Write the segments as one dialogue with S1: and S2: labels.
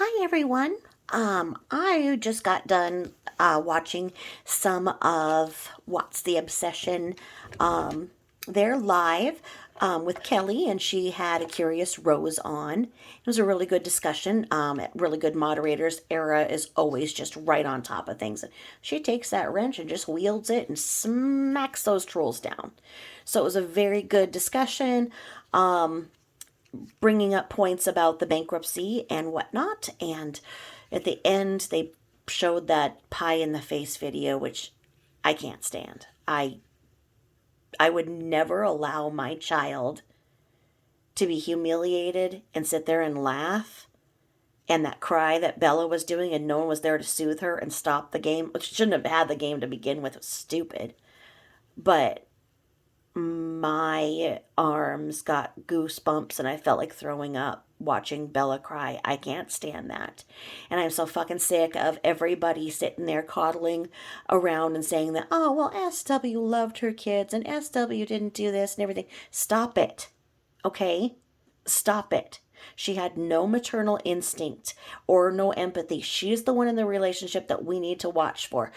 S1: Hi everyone. I just got done watching some of What's the Obsession. They're live with Kelly, and she had a Curious Rose on. It was a really good discussion. Really good moderators. Era is always just right on top of things. She takes that wrench and just wields it and smacks those trolls down. So it was a very good discussion. Bringing up points about the bankruptcy and whatnot. And at the end, they showed that pie in the face video, which I can't stand. I would never allow my child to be humiliated and sit there and laugh. And that cry that Bella was doing, and no one was there to soothe her and stop the game, which shouldn't have had the game to begin with. It was stupid. But my arms got goosebumps and I felt like throwing up watching Bella cry. I can't stand that. And I'm so fucking sick of everybody sitting there coddling around and saying that, oh, well, SW loved her kids and SW didn't do this and everything. Stop it. Okay? Stop it. She had no maternal instinct or no empathy. She's the one in the relationship that we need to watch for.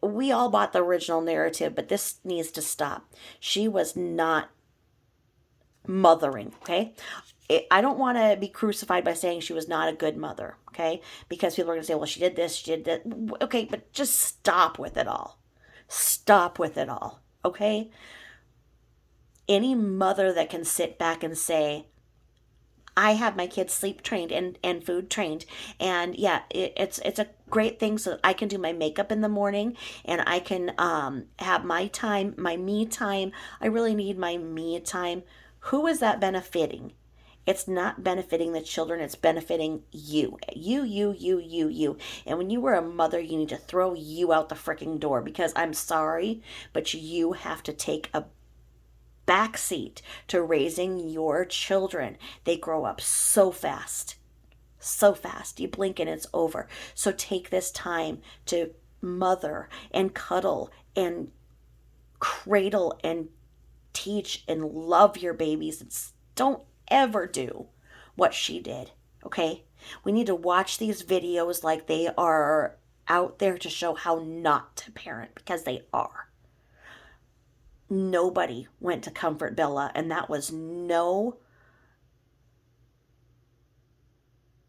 S1: We all bought the original narrative, but this needs to stop. She was not mothering, okay? I don't want to be crucified by saying she was not a good mother, okay? Because people are going to say, well, she did this, she did that. Okay, but just stop with it all. Stop with it all, okay? Any mother that can sit back and say, I have my kids sleep trained and food trained. And yeah, it's a great thing so that I can do my makeup in the morning and I can have my time, my me time. I really need my me time. Who is that benefiting? It's not benefiting the children, it's benefiting you. You. And when you were a mother, you need to throw you out the freaking door because I'm sorry, but you have to take a backseat to raising your children. They grow up so fast. So fast. You blink and it's over. So take this time to mother and cuddle and cradle and teach and love your babies. Don't ever do what she did. Okay? We need to watch these videos like they are out there to show how not to parent because they are. Nobody went to comfort Bella, and that was no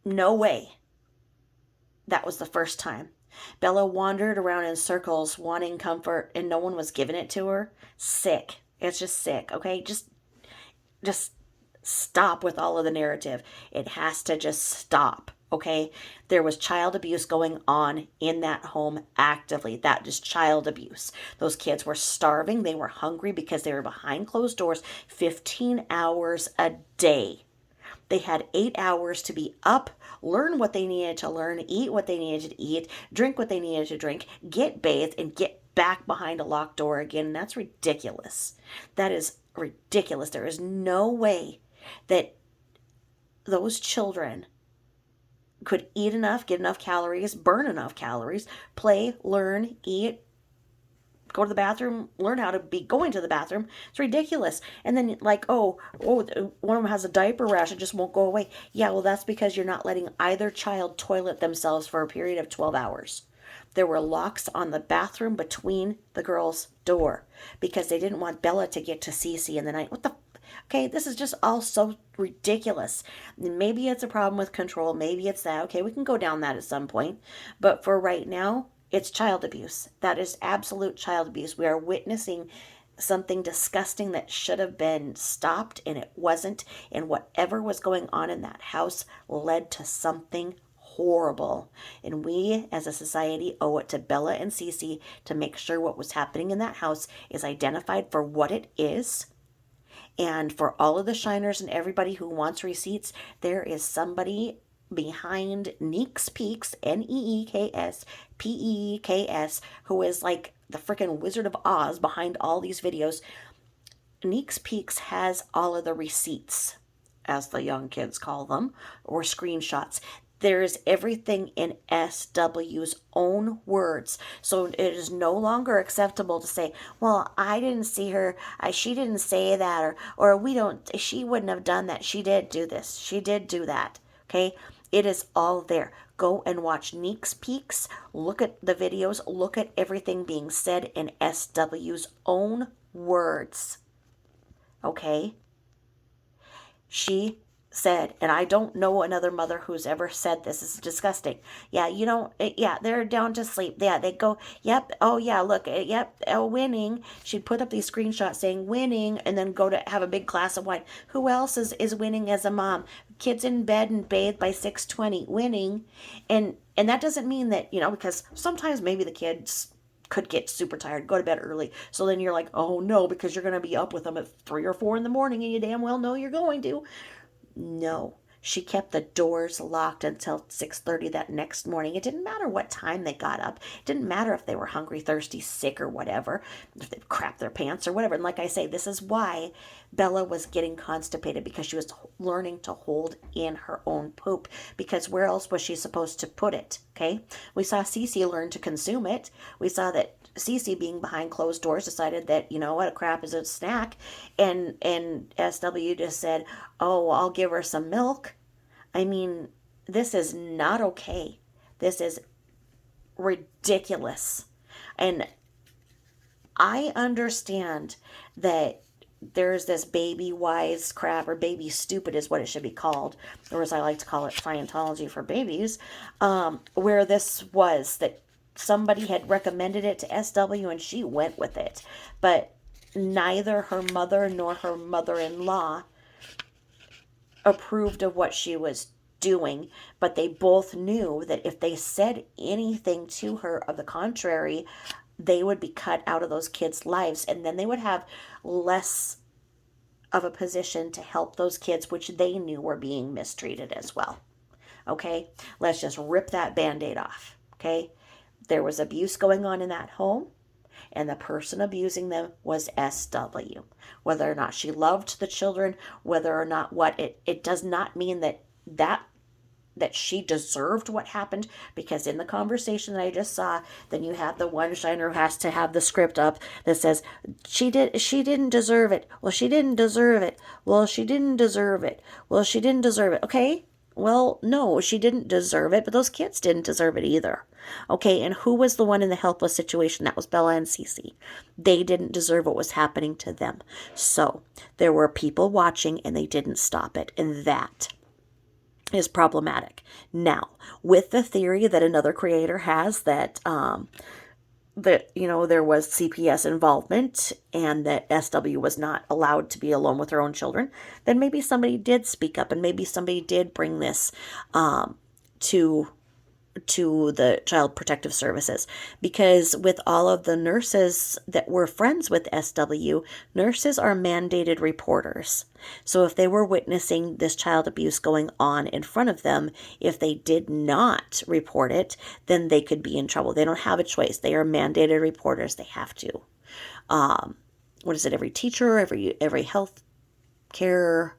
S1: way. That was the first time. Bella wandered around in circles wanting comfort and no one was giving it to her. Sick. It's just sick, okay? Just stop with all of the narrative. It has to just stop. Okay, there was child abuse going on in that home actively. That is child abuse. Those kids were starving. They were hungry because they were behind closed doors 15 hours a day. They had 8 hours to be up, learn what they needed to learn, eat what they needed to eat, drink what they needed to drink, get bathed, and get back behind a locked door again. And that's ridiculous. That is ridiculous. There is no way that those children could eat enough, get enough calories, burn enough calories, play, learn, eat, go to the bathroom, learn how to be going to the bathroom. It's ridiculous. And then like, oh, one of them has a diaper rash, it just won't go away. Yeah, well, that's because you're not letting either child toilet themselves for a period of 12 hours. There were locks on the bathroom between the girls' door because they didn't want Bella to get to Cece in the night. What the Okay, this is just all so ridiculous. Maybe it's a problem with control. Maybe it's that. Okay, we can go down that at some point. But for right now, it's child abuse. That is absolute child abuse. We are witnessing something disgusting that should have been stopped and it wasn't. And whatever was going on in that house led to something horrible. And we as a society owe it to Bella and Cece to make sure what was happening in that house is identified for what it is. And for all of the shiners and everybody who wants receipts, there is somebody behind Neeks Peaks, Neekspeks, who is like the freaking Wizard of Oz behind all these videos. Neeks Peaks has all of the receipts, as the young kids call them, or screenshots. There's everything in SW's own words. So it is no longer acceptable to say, well, I didn't see her. She didn't say that. Or she wouldn't have done that. She did do this. She did do that. Okay. It is all there. Go and watch Neek's Peaks. Look at the videos. Look at everything being said in SW's own words. Okay? She said, and I don't know another mother who's ever said this. This is disgusting. Yeah, you don't, yeah, they're down to sleep. Yeah, they go, yep, oh yeah, look, yep, oh, winning. She'd put up these screenshots saying winning and then go to have a big glass of wine. Who else is winning as a mom? Kids in bed and bathed by 6:20, winning. And that doesn't mean that, because sometimes maybe the kids could get super tired, go to bed early. So then you're like, oh no, because you're going to be up with them at 3 or 4 in the morning and you damn well know you're going to. No, she kept the doors locked until 6:30 that next morning. It didn't matter what time they got up. It didn't matter if they were hungry, thirsty, sick, or whatever, if they crapped their pants or whatever. And like I say, this is why Bella was getting constipated, because she was learning to hold in her own poop, because where else was she supposed to put it? Okay, we saw Cece learn to consume it. We saw that Cece, being behind closed doors, decided that, what, a crap is a snack, and SW just said, oh, I'll give her some milk. I mean, this is not okay. This is ridiculous. And I understand that there's this baby wise crap, or baby stupid is what it should be called, or as I like to call it, Scientology for babies, where this was that somebody had recommended it to SW and she went with it. But neither her mother nor her mother-in-law approved of what she was doing, but they both knew that if they said anything to her of the contrary, they would be cut out of those kids' lives, and then they would have less of a position to help those kids, which they knew were being mistreated as well. Okay, let's just rip that Band-Aid off. Okay, there was abuse going on in that home, and the person abusing them was SW. Whether or not she loved the children, whether or not what, it does not mean that she deserved what happened, because in the conversation that I just saw, then you have the one shiner who has to have the script up that says, she didn't deserve it. Well, she didn't deserve it. Well, she didn't deserve it. Well, she didn't deserve it. Okay, well, no, she didn't deserve it, but those kids didn't deserve it either. Okay, and who was the one in the helpless situation? That was Bella and Cece. They didn't deserve what was happening to them. So there were people watching and they didn't stop it, and that is problematic. Now, with the theory that another creator has that there was CPS involvement and that SW was not allowed to be alone with her own children, then maybe somebody did speak up, and maybe somebody did bring this to the Child Protective Services, because with all of the nurses that were friends with SW, nurses are mandated reporters. So if they were witnessing this child abuse going on in front of them, if they did not report it, then they could be in trouble. They don't have a choice. They are mandated reporters. They have to. Every teacher, every health care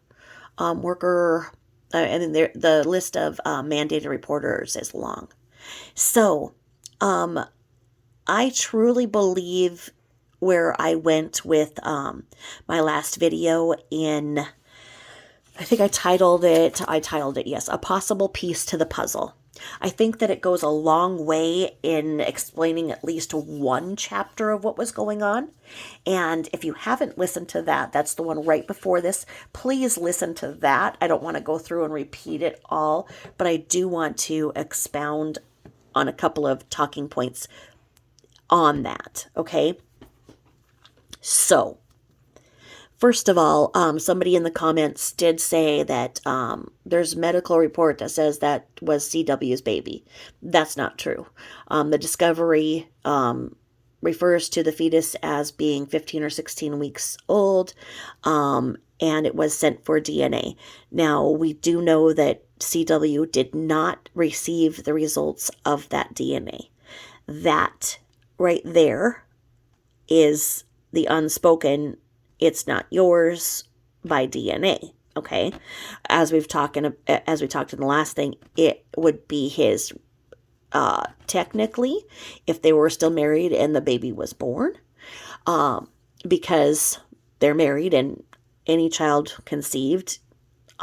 S1: worker, and then the list of mandated reporters is long. So, I truly believe where I went with my last video in, I think I titled it, yes, A Possible Piece to the Puzzle. I think that it goes a long way in explaining at least one chapter of what was going on. And if you haven't listened to that, that's the one right before this. Please listen to that. I don't want to go through and repeat it all, but I do want to expound on a couple of talking points on that. Okay. So, first of all, somebody in the comments did say that there's a medical report that says that was CW's baby. That's not true. The discovery refers to the fetus as being 15 or 16 weeks old, and it was sent for DNA. Now, we do know that CW did not receive the results of that DNA. That right there is the unspoken, it's not yours by DNA. Okay, as we talked in the last thing, it would be his. Technically, if they were still married and the baby was born, because they're married and any child conceived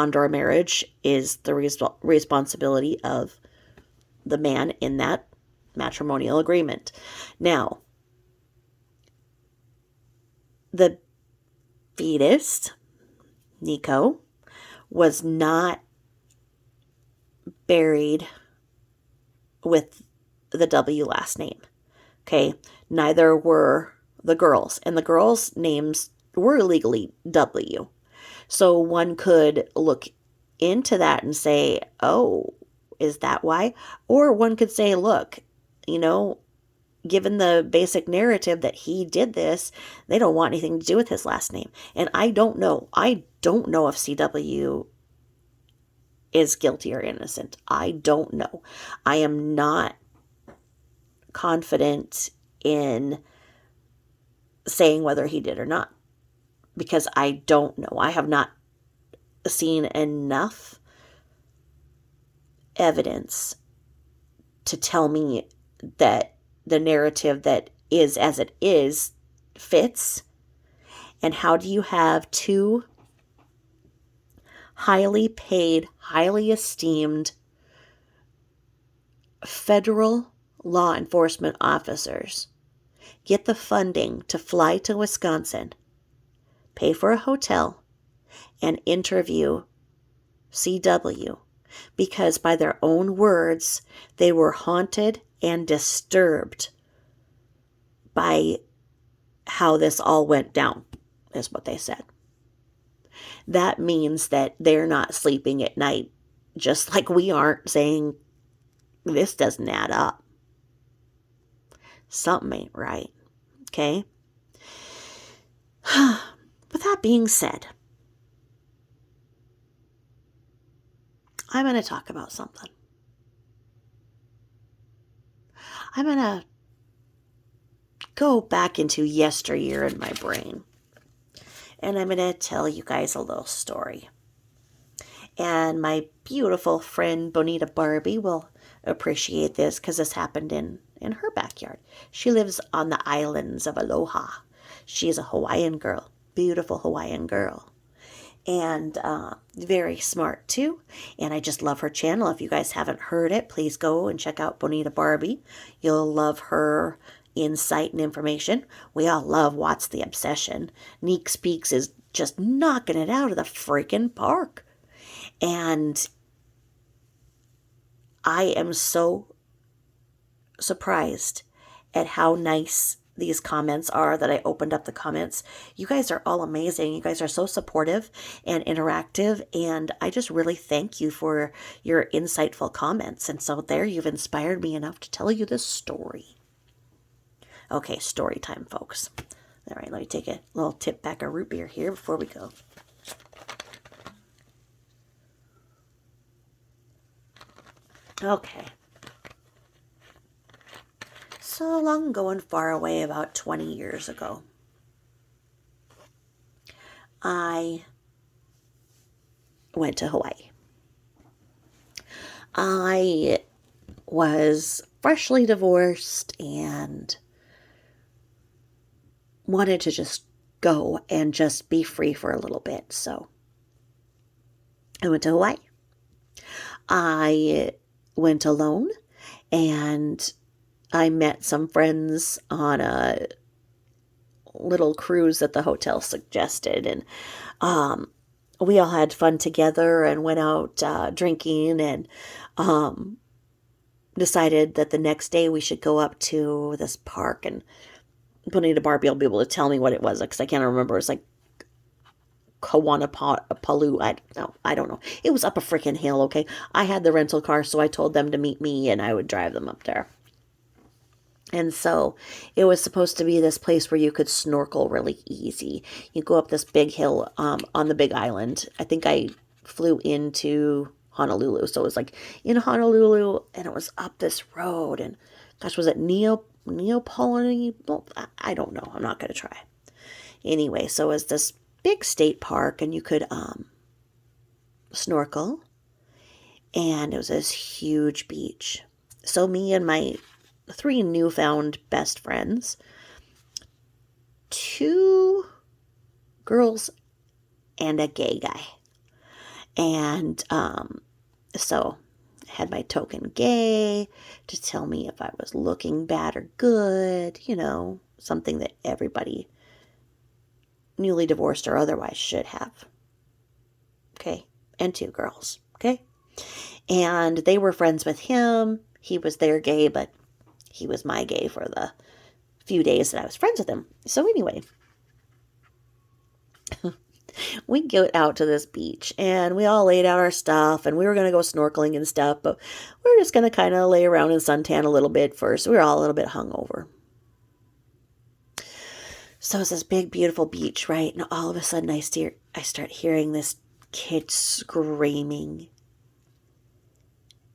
S1: under a marriage is the responsibility of the man in that matrimonial agreement. Now, the fetus, Nico, was not buried with the W last name. Okay, neither were the girls, and the girls' names were legally W. So one could look into that and say, oh, is that why? Or one could say, look, given the basic narrative that he did this, they don't want anything to do with his last name. And I don't know. I don't know if CW is guilty or innocent. I don't know. I am not confident in saying whether he did or not, because I don't know. I have not seen enough evidence to tell me that the narrative that is as it is fits. And how do you have two highly paid, highly esteemed federal law enforcement officers get the funding to fly to Wisconsin, pay for a hotel, and interview CW, because by their own words, they were haunted and disturbed by how this all went down, is what they said. That means that they're not sleeping at night, just like we aren't, saying this doesn't add up. Something ain't right. Okay? With that being said, I'm going to talk about something. I'm going to go back into yesteryear in my brain. And I'm going to tell you guys a little story. And my beautiful friend Bonita Barbie will appreciate this, because this happened in her backyard. She lives on the islands of Aloha. She's a Hawaiian girl. Beautiful Hawaiian girl. And very smart too. And I just love her channel. If you guys haven't heard it, please go and check out Bonita Barbie. You'll love her insight and information. We all love What's the Obsession. Neek Speaks is just knocking it out of the freaking park. And I am so surprised at how nice these comments are that I opened up the comments. You guys are all amazing. You guys are so supportive and interactive, and I just really thank you for your insightful comments. And so there, you've inspired me enough to tell you this story. Okay, story time, folks. All right, let me take a little tip back of root beer here before we go. Okay. So long ago and far away, about 20 years ago, I went to Hawaii. I was freshly divorced and wanted to just go and just be free for a little bit. So I went to Hawaii. I went alone, and I met some friends on a little cruise that the hotel suggested, and we all had fun together and went out drinking, and decided that the next day we should go up to this park, and Bonita Barbie will be able to tell me what it was, because I can't remember. It was like Kawanapaloo. I don't know. It was up a freaking hill, okay? I had the rental car, so I told them to meet me, and I would drive them up there. And so it was supposed to be this place where you could snorkel really easy. You go up this big hill on the Big Island. I think I flew into Honolulu. So it was like in Honolulu, and it was up this road. And gosh, was it Neapolitan? Well, I don't know. I'm not going to try. Anyway, so it was this big state park, and you could snorkel. And it was this huge beach. So me and my 3 newfound best friends, 2 girls and a gay guy. And so I had my token gay to tell me if I was looking bad or good, something that everybody newly divorced or otherwise should have. Okay. And 2 girls. Okay. And they were friends with him. He was their gay, but he was my gay for the few days that I was friends with him. So anyway, we get out to this beach and we all laid out our stuff and we were going to go snorkeling and stuff, but we were just going to kind of lay around and suntan a little bit first. We were all a little bit hungover. So it's this big, beautiful beach, right? And all of a sudden I start hearing this kid screaming.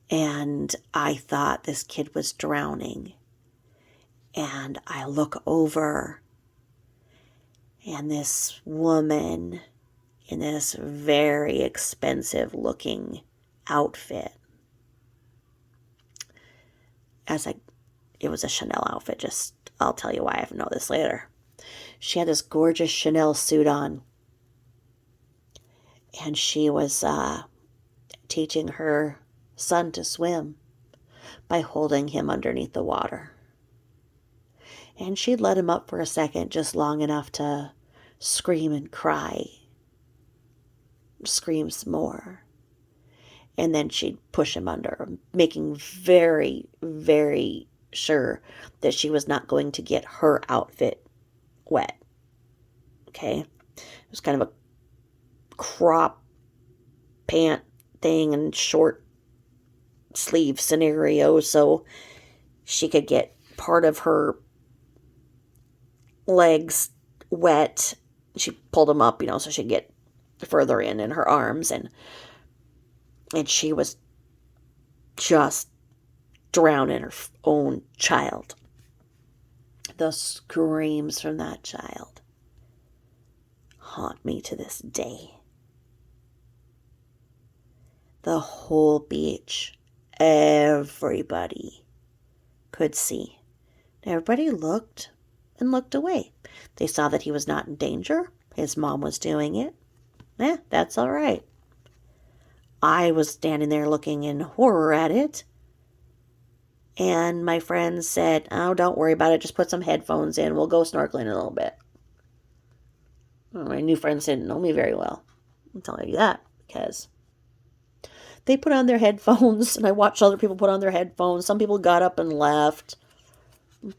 S1: And I thought this kid was drowning. And I look over, and this woman in this very expensive looking outfit, it was a Chanel outfit, I'll tell you why I know this later. She had this gorgeous Chanel suit on, and she was teaching her son to swim by holding him underneath the water. And she'd let him up for a second, just long enough to scream and cry, scream some more. And then she'd push him under, making very, very sure that she was not going to get her outfit wet. Okay? It was kind of a crop pant thing and short sleeve scenario, so she could get part of her legs wet. She pulled them up, so she'd get further in her arms, and she was just drowning her own child. The screams from that child haunt me to this day. The whole beach, everybody could see. Everybody looked and looked away. They saw that he was not in danger. His mom was doing it. That's all right. I was standing there looking in horror at it. And my friends said, "Oh, don't worry about it. Just put some headphones in. We'll go snorkeling a little bit." Well, my new friends didn't know me very well. I'm telling you that because they put on their headphones and I watched other people put on their headphones. Some people got up and left.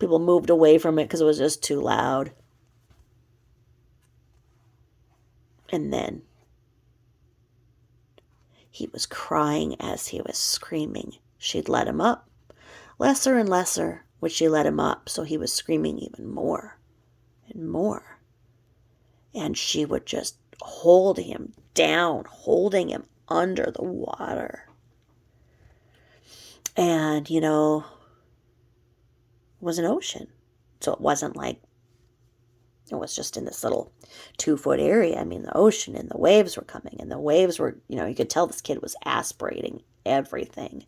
S1: People moved away from it because it was just too loud. And then he was crying as he was screaming. She'd let him up. Lesser and lesser would she let him up, so he was screaming even more and more. And she would just hold him down, holding him under the water. And, it was an ocean. So it wasn't like it was just in this little 2-foot area. I mean, the ocean and the waves were coming, and the waves were, you could tell this kid was aspirating everything.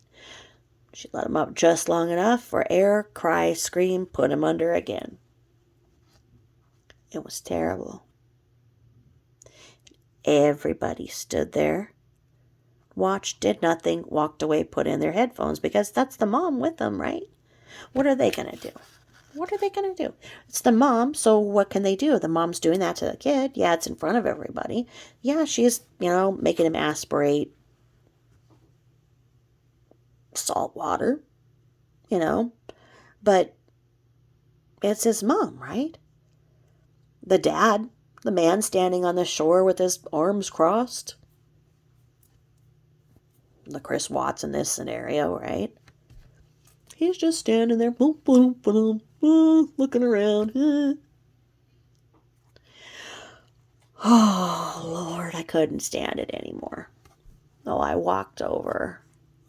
S1: She let him up just long enough for air, cry, scream, put him under again. It was terrible. Everybody stood there, watched, did nothing, walked away, put in their headphones, because that's the mom with them, right? What are they going to do? What are they going to do? It's the mom, so what can they do? The mom's doing that to the kid. Yeah, it's in front of everybody. Yeah, she's, making him aspirate salt water, but it's his mom, right? The dad, the man standing on the shore with his arms crossed. The Chris Watts in this scenario, right? He's just standing there, boom, boom, boom, boom, looking around. Oh, Lord, I couldn't stand it anymore. Oh, I walked over.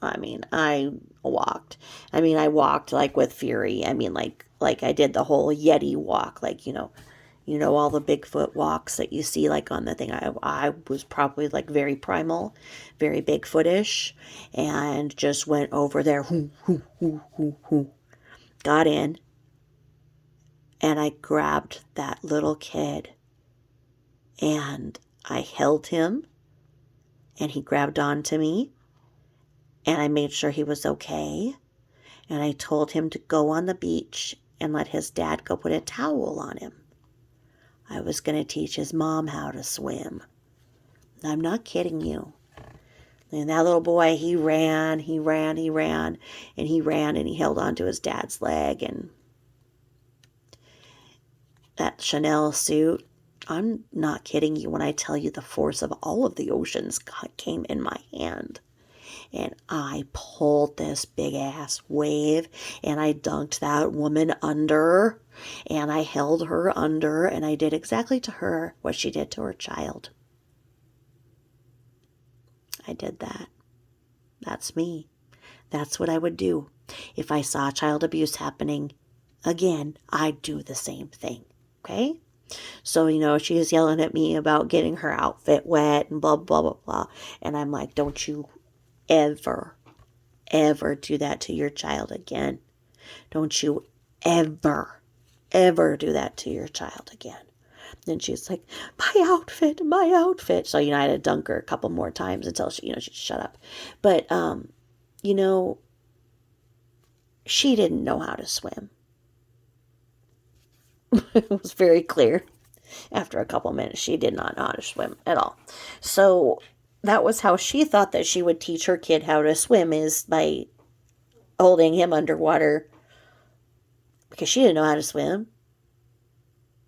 S1: I walked like with fury. Like I did the whole Yeti walk, like, all the Bigfoot walks that you see like on the thing. I was probably like very primal, very Bigfootish, and just went over there, got in, and I grabbed that little kid, and I held him, and he grabbed onto me, and I made sure he was okay, and I told him to go on the beach and let his dad go put a towel on him. I was going to teach his mom how to swim. I'm not kidding you. And that little boy, he ran, and he held onto his dad's leg, and that Chanel suit, I'm not kidding you when I tell you the force of all of the oceans came in my hand. And I pulled this big ass wave, and I dunked that woman under, and I held her under, and I did exactly to her what she did to her child. I did that. That's me. That's what I would do. If I saw child abuse happening again, I'd do the same thing. Okay? So, she was yelling at me about getting her outfit wet and blah, blah, blah, blah. And I'm like, don't you ever do that to your child again. Don't you ever do that to your child again. Then she's like, my outfit. So, I had to dunk her a couple more times until she shut up. But, she didn't know how to swim. It was very clear. After a couple minutes, she did not know how to swim at all. So that was how she thought that she would teach her kid how to swim, is by holding him underwater, because she didn't know how to swim.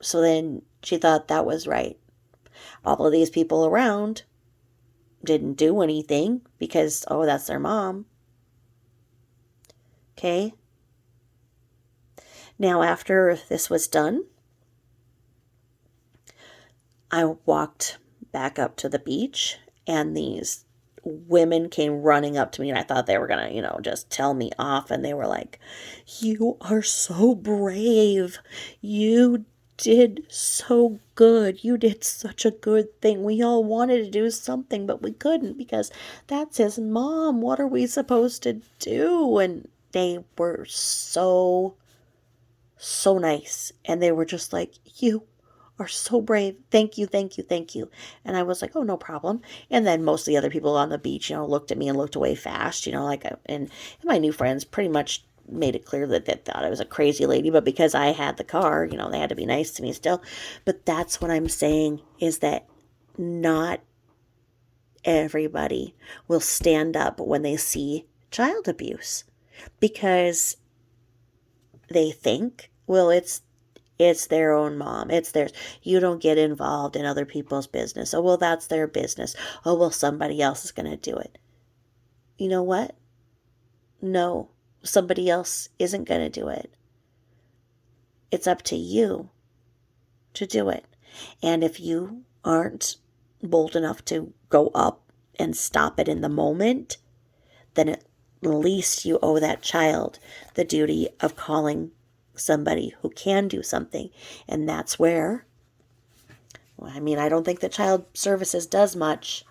S1: So then she thought that was right. All of these people around didn't do anything because, that's their mom. Okay. Now, after this was done, I walked back up to the beach, and these women came running up to me, and I thought they were going to, just tell me off. And they were like, you are so brave. You did so good. You did such a good thing. We all wanted to do something, but we couldn't because that's his mom. What are we supposed to do? And they were so nice. And they were just like, you are so brave. Thank you. And I was like, oh, no problem. And then most of the other people on the beach, looked at me and looked away fast, and my new friends pretty much made it clear that they thought I was a crazy lady, but because I had the car, they had to be nice to me still. But that's what I'm saying, is that not everybody will stand up when they see child abuse, because they think, well, it's their own mom. It's theirs. You don't get involved in other people's business. Oh, well, that's their business. Oh, well, somebody else is going to do it. You know what? No, somebody else isn't going to do it. It's up to you to do it. And if you aren't bold enough to go up and stop it in the moment, then at least you owe that child the duty of calling somebody who can do something. And that's where, I don't think that child services does much,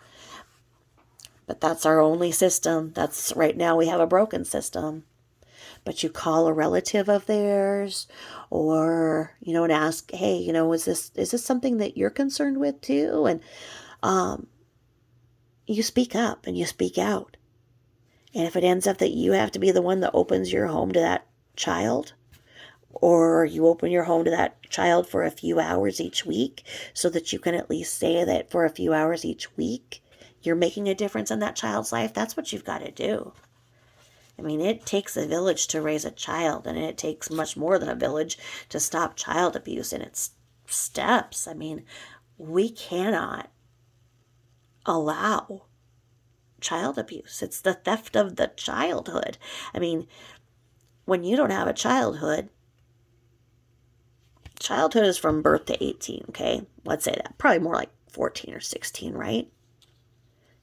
S1: but that's our only system. That's right now we have a broken system. But you call a relative of theirs, or, and ask, hey, is this something that you're concerned with too? And you speak up and you speak out. And if it ends up that you have to be the one that opens your home to that child, or you open your home to that child for a few hours each week, so that you can at least say that for a few hours each week, you're making a difference in that child's life, that's what you've got to do. It takes a village to raise a child, and it takes much more than a village to stop child abuse in its steps. We cannot allow child abuse. It's the theft of the childhood. When you don't have a childhood is from birth to 18, okay? Let's say that. Probably more like 14 or 16, right?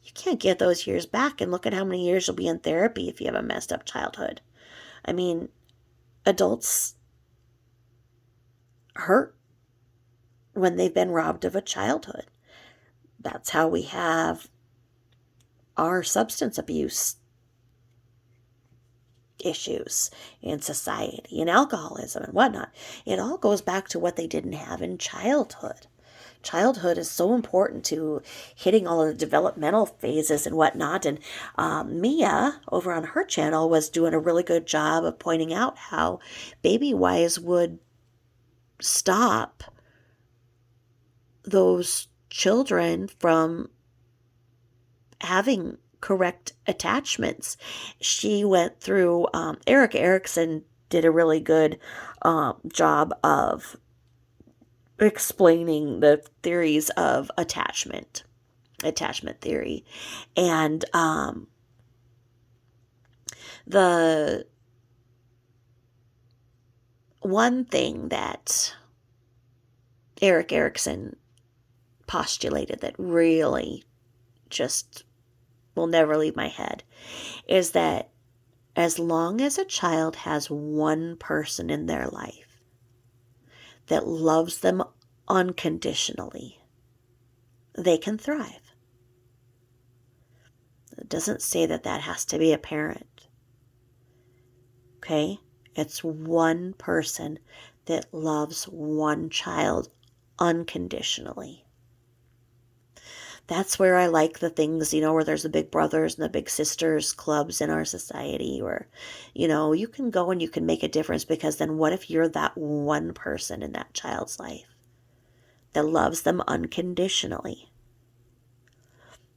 S1: You can't get those years back, and look at how many years you'll be in therapy if you have a messed up childhood. Adults hurt when they've been robbed of a childhood. That's how we have our substance abuse issues in society, and alcoholism and whatnot. It all goes back to what they didn't have in childhood. childhood is so important to hitting all of the developmental phases and whatnot. And Mia over on her channel was doing a really good job of pointing out how Baby Wise would stop those children from having correct attachments. She went through, Eric Erickson did a really good job of explaining the theories of attachment theory. And the one thing that Eric Erickson postulated that really just will never leave my head is that as long as a child has one person in their life that loves them unconditionally, they can thrive. It doesn't say that that has to be a parent. Okay? It's one person that loves one child unconditionally. That's where I like the things, where there's the big brothers and the big sisters clubs in our society where, you can go and you can make a difference, because then what if you're that one person in that child's life that loves them unconditionally?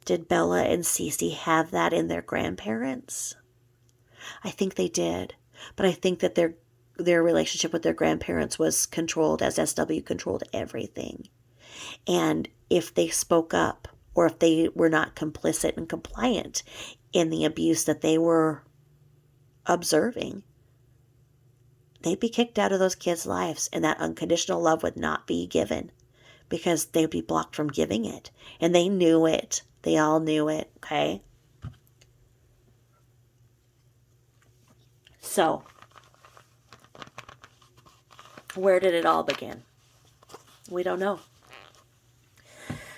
S1: Did Bella and Cece have that in their grandparents? I think they did, but I think that their relationship with their grandparents was controlled as SW controlled everything. And if they spoke up, or if they were not complicit and compliant in the abuse that they were observing, they'd be kicked out of those kids' lives, and that unconditional love would not be given because they'd be blocked from giving it. And they knew it. They all knew it, okay? So, where did it all begin? We don't know.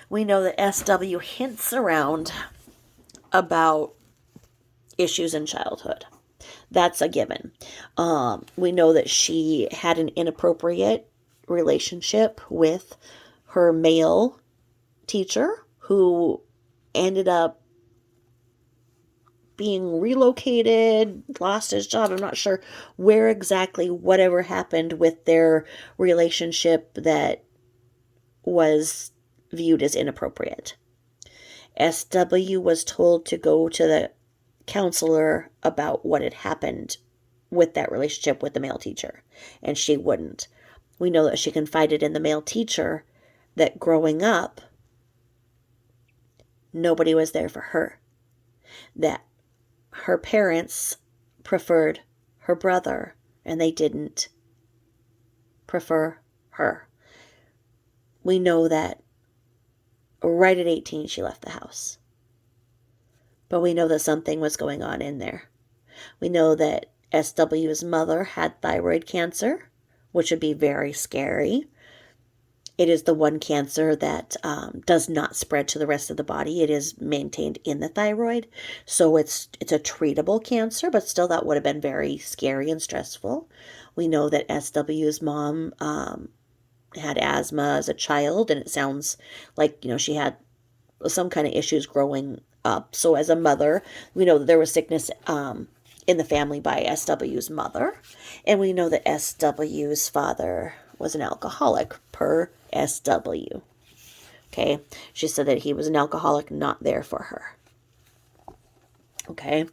S1: We know that SW hints around about issues in childhood. That's a given. We know that she had an inappropriate relationship with her male teacher, who ended up being relocated, lost his job. I'm not sure where exactly, whatever happened with their relationship that was viewed as inappropriate. SW was told to go to the counselor about what had happened with that relationship with the male teacher, and she wouldn't. We know that she confided in the male teacher that growing up, nobody was there for her, that her parents preferred her brother and they didn't prefer her. We know that right at 18 she left the house, but we know that something was going on in there. We know that SW's mother had thyroid cancer, which would be very scary. It is the one cancer that does not spread to the rest of the body. It is maintained in the thyroid. So it's a treatable cancer, but still that would have been very scary and stressful. We know that SW's mom had asthma as a child, and it sounds like, she had some kind of issues growing up. So as a mother, we know that there was sickness in the family by SW's mother. And we know that SW's father was an alcoholic per SW. Okay. She said that he was an alcoholic, not there for her. Okay.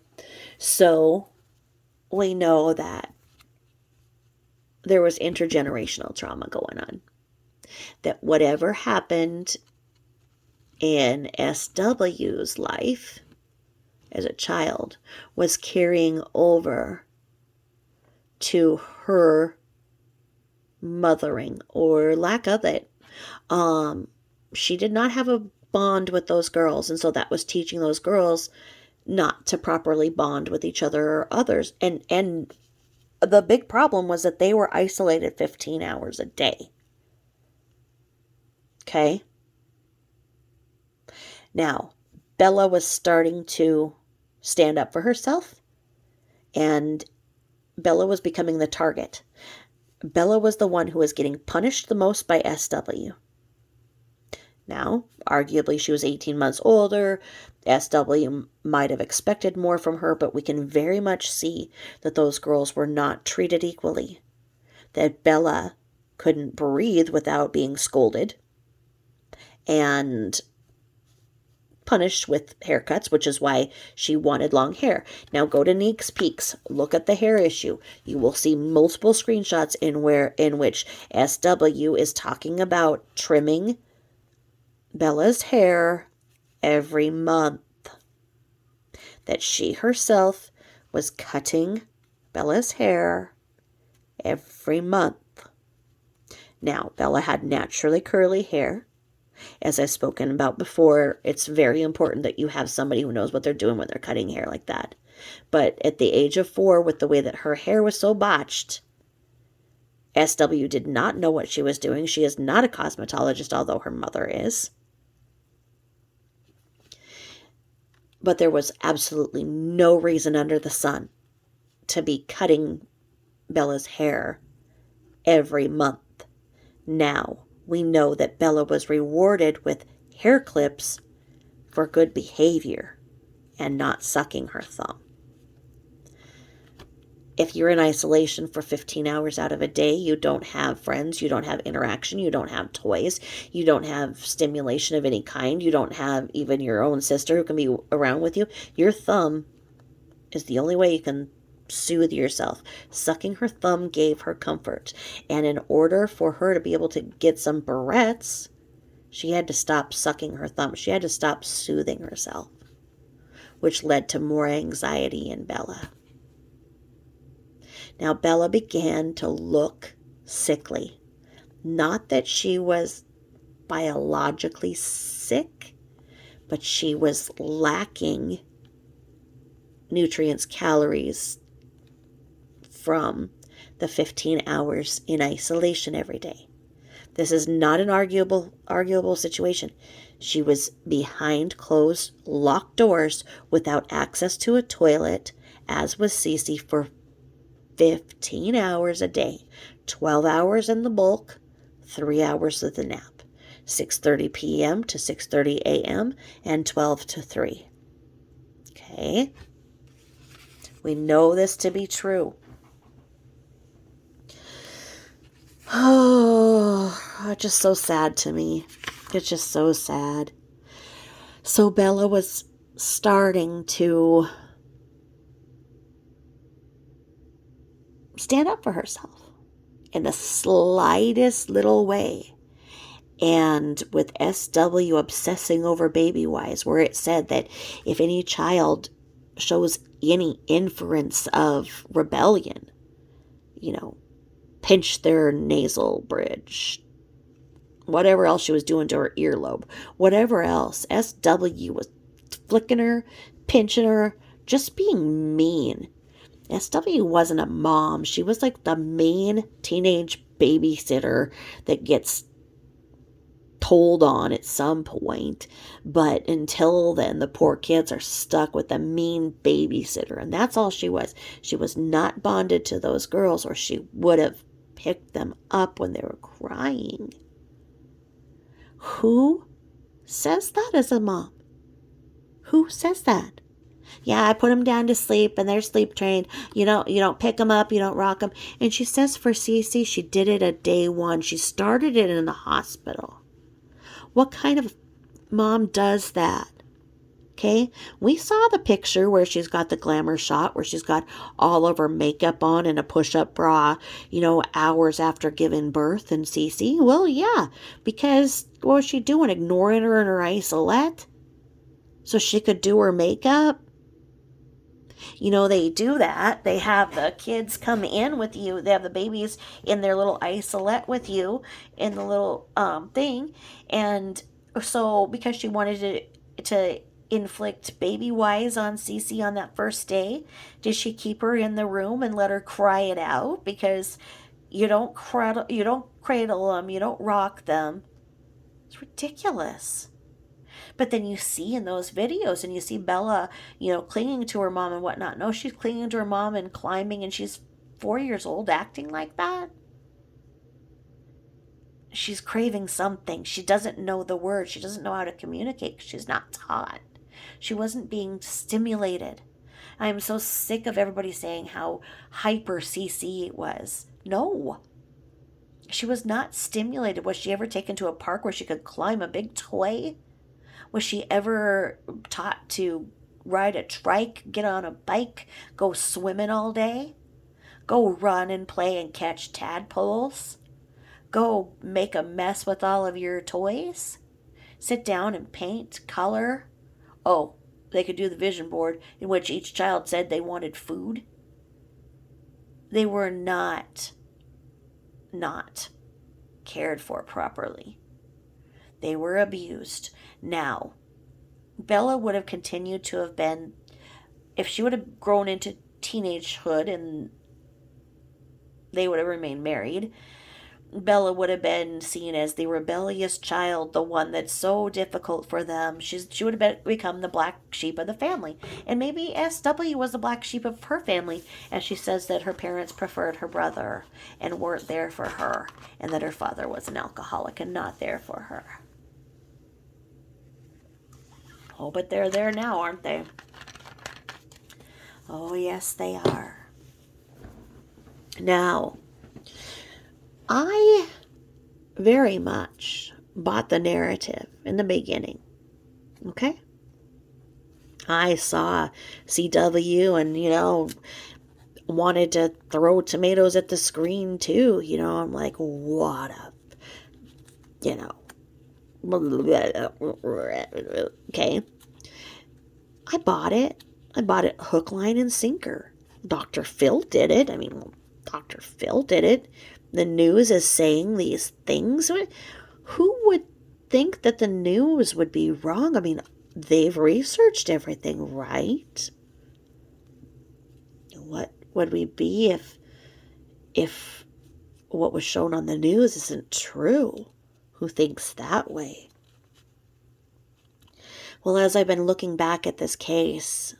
S1: So we know that there was intergenerational trauma going on. That whatever happened in SW's life as a child was carrying over to her mothering, or lack of it. She did not have a bond with those girls, and so that was teaching those girls not to properly bond with each other or others. And the big problem was that they were isolated 15 hours a day. Okay? Now, Bella was starting to stand up for herself, and Bella was becoming the target. Bella was the one who was getting punished the most by SW. Now, arguably, she was 18 months older. SW might have expected more from her, but we can very much see that those girls were not treated equally. That Bella couldn't breathe without being scolded and punished with haircuts, which is why she wanted long hair. Now go to Neek's Peaks, look at the hair issue. You will see multiple screenshots in which SW is talking about trimming Bella's hair every month. That she herself was cutting Bella's hair every month. Now, Bella had naturally curly hair. As I've spoken about before, it's very important that you have somebody who knows what they're doing when they're cutting hair like that. But at the age of 4, with the way that her hair was so botched, SW did not know what she was doing. She is not a cosmetologist, although her mother is. But there was absolutely no reason under the sun to be cutting Bella's hair every month. Now, we know that Bella was rewarded with hair clips for good behavior and not sucking her thumb. If you're in isolation for 15 hours out of a day, you don't have friends, you don't have interaction, you don't have toys, you don't have stimulation of any kind, you don't have even your own sister who can be around with you. Your thumb is the only way you can soothe yourself. Sucking her thumb gave her comfort. And in order for her to be able to get some barrettes, she had to stop sucking her thumb. She had to stop soothing herself, which led to more anxiety in Bella. Now, Bella began to look sickly. Not that she was biologically sick, but she was lacking nutrients, calories from the 15 hours in isolation every day. This is not an arguable situation. She was behind closed, locked doors without access to a toilet, as was Cece, for 15 hours a day. 12 hours in the bulk, 3 hours of the nap. 6:30 p.m. to 6:30 a.m. and 12 to 3. Okay? We know this to be true. Oh, it's just so sad to me. It's just so sad. So Bella was starting to stand up for herself in the slightest little way. And with SW obsessing over Baby Wise, where it said that if any child shows any inference of rebellion, pinch their nasal bridge, whatever else she was doing to her earlobe, whatever else, SW was flicking her, pinching her, just being mean. SW wasn't a mom. She was like the mean teenage babysitter that gets told on at some point, but until then the poor kids are stuck with a mean babysitter, and that's all she was. She was not bonded to those girls, or she would have picked them up when they were crying. Who says that as a mom? Who says that? Yeah, I put them down to sleep and they're sleep trained. You don't pick them up, you don't rock them. And she says for Cece, she did it at day 1. She started it in the hospital. What kind of mom does that? Okay, we saw the picture where she's got the glamour shot, where she's got all of her makeup on and a push-up bra, hours after giving birth. And Cece, well, yeah, because what was she doing? Ignoring her in her isolette so she could do her makeup? They do that. They have the kids come in with you. They have the babies in their little isolette with you in the little thing. And so because she wanted to inflict Baby Wise on Cece on that first day, did she keep her in the room and let her cry it out? Because you don't cradle them, you don't rock them. It's ridiculous. But then you see in those videos, and you see Bella, clinging to her mom and whatnot. No, she's clinging to her mom and climbing, and she's 4 years old acting like that. she's craving something. She doesn't know the word. She doesn't know how to communicate. She's not taught. She wasn't being stimulated. I am so sick of everybody saying how hyper CC it was. No. She was not stimulated. Was she ever taken to a park where she could climb a big toy? Was she ever taught to ride a trike, get on a bike, go swimming all day? Go run and play and catch tadpoles? Go make a mess with all of your toys? Sit down and paint, color? Oh, they could do the vision board in which each child said they wanted food. They were not cared for properly. They were abused. Now, Bella would have continued to have been, if she would have grown into teenagehood and they would have remained married, Bella would have been seen as the rebellious child, the one that's so difficult for them. She would have become the black sheep of the family. And maybe SW was the black sheep of her family, as she says that her parents preferred her brother and weren't there for her, and that her father was an alcoholic and not there for her. Oh, but they're there now, aren't they? Oh, yes, they are. Now, I very much bought the narrative in the beginning. Okay? I saw CW and, wanted to throw tomatoes at the screen too. I'm like, what a, okay. I bought it. I bought it hook, line, and sinker. Dr. Phil did it. Dr. Phil did it. The news is saying these things. Who would think that the news would be wrong? They've researched everything, right? What would we be if what was shown on the news isn't true? Who thinks that way? Well, as I've been looking back at this case,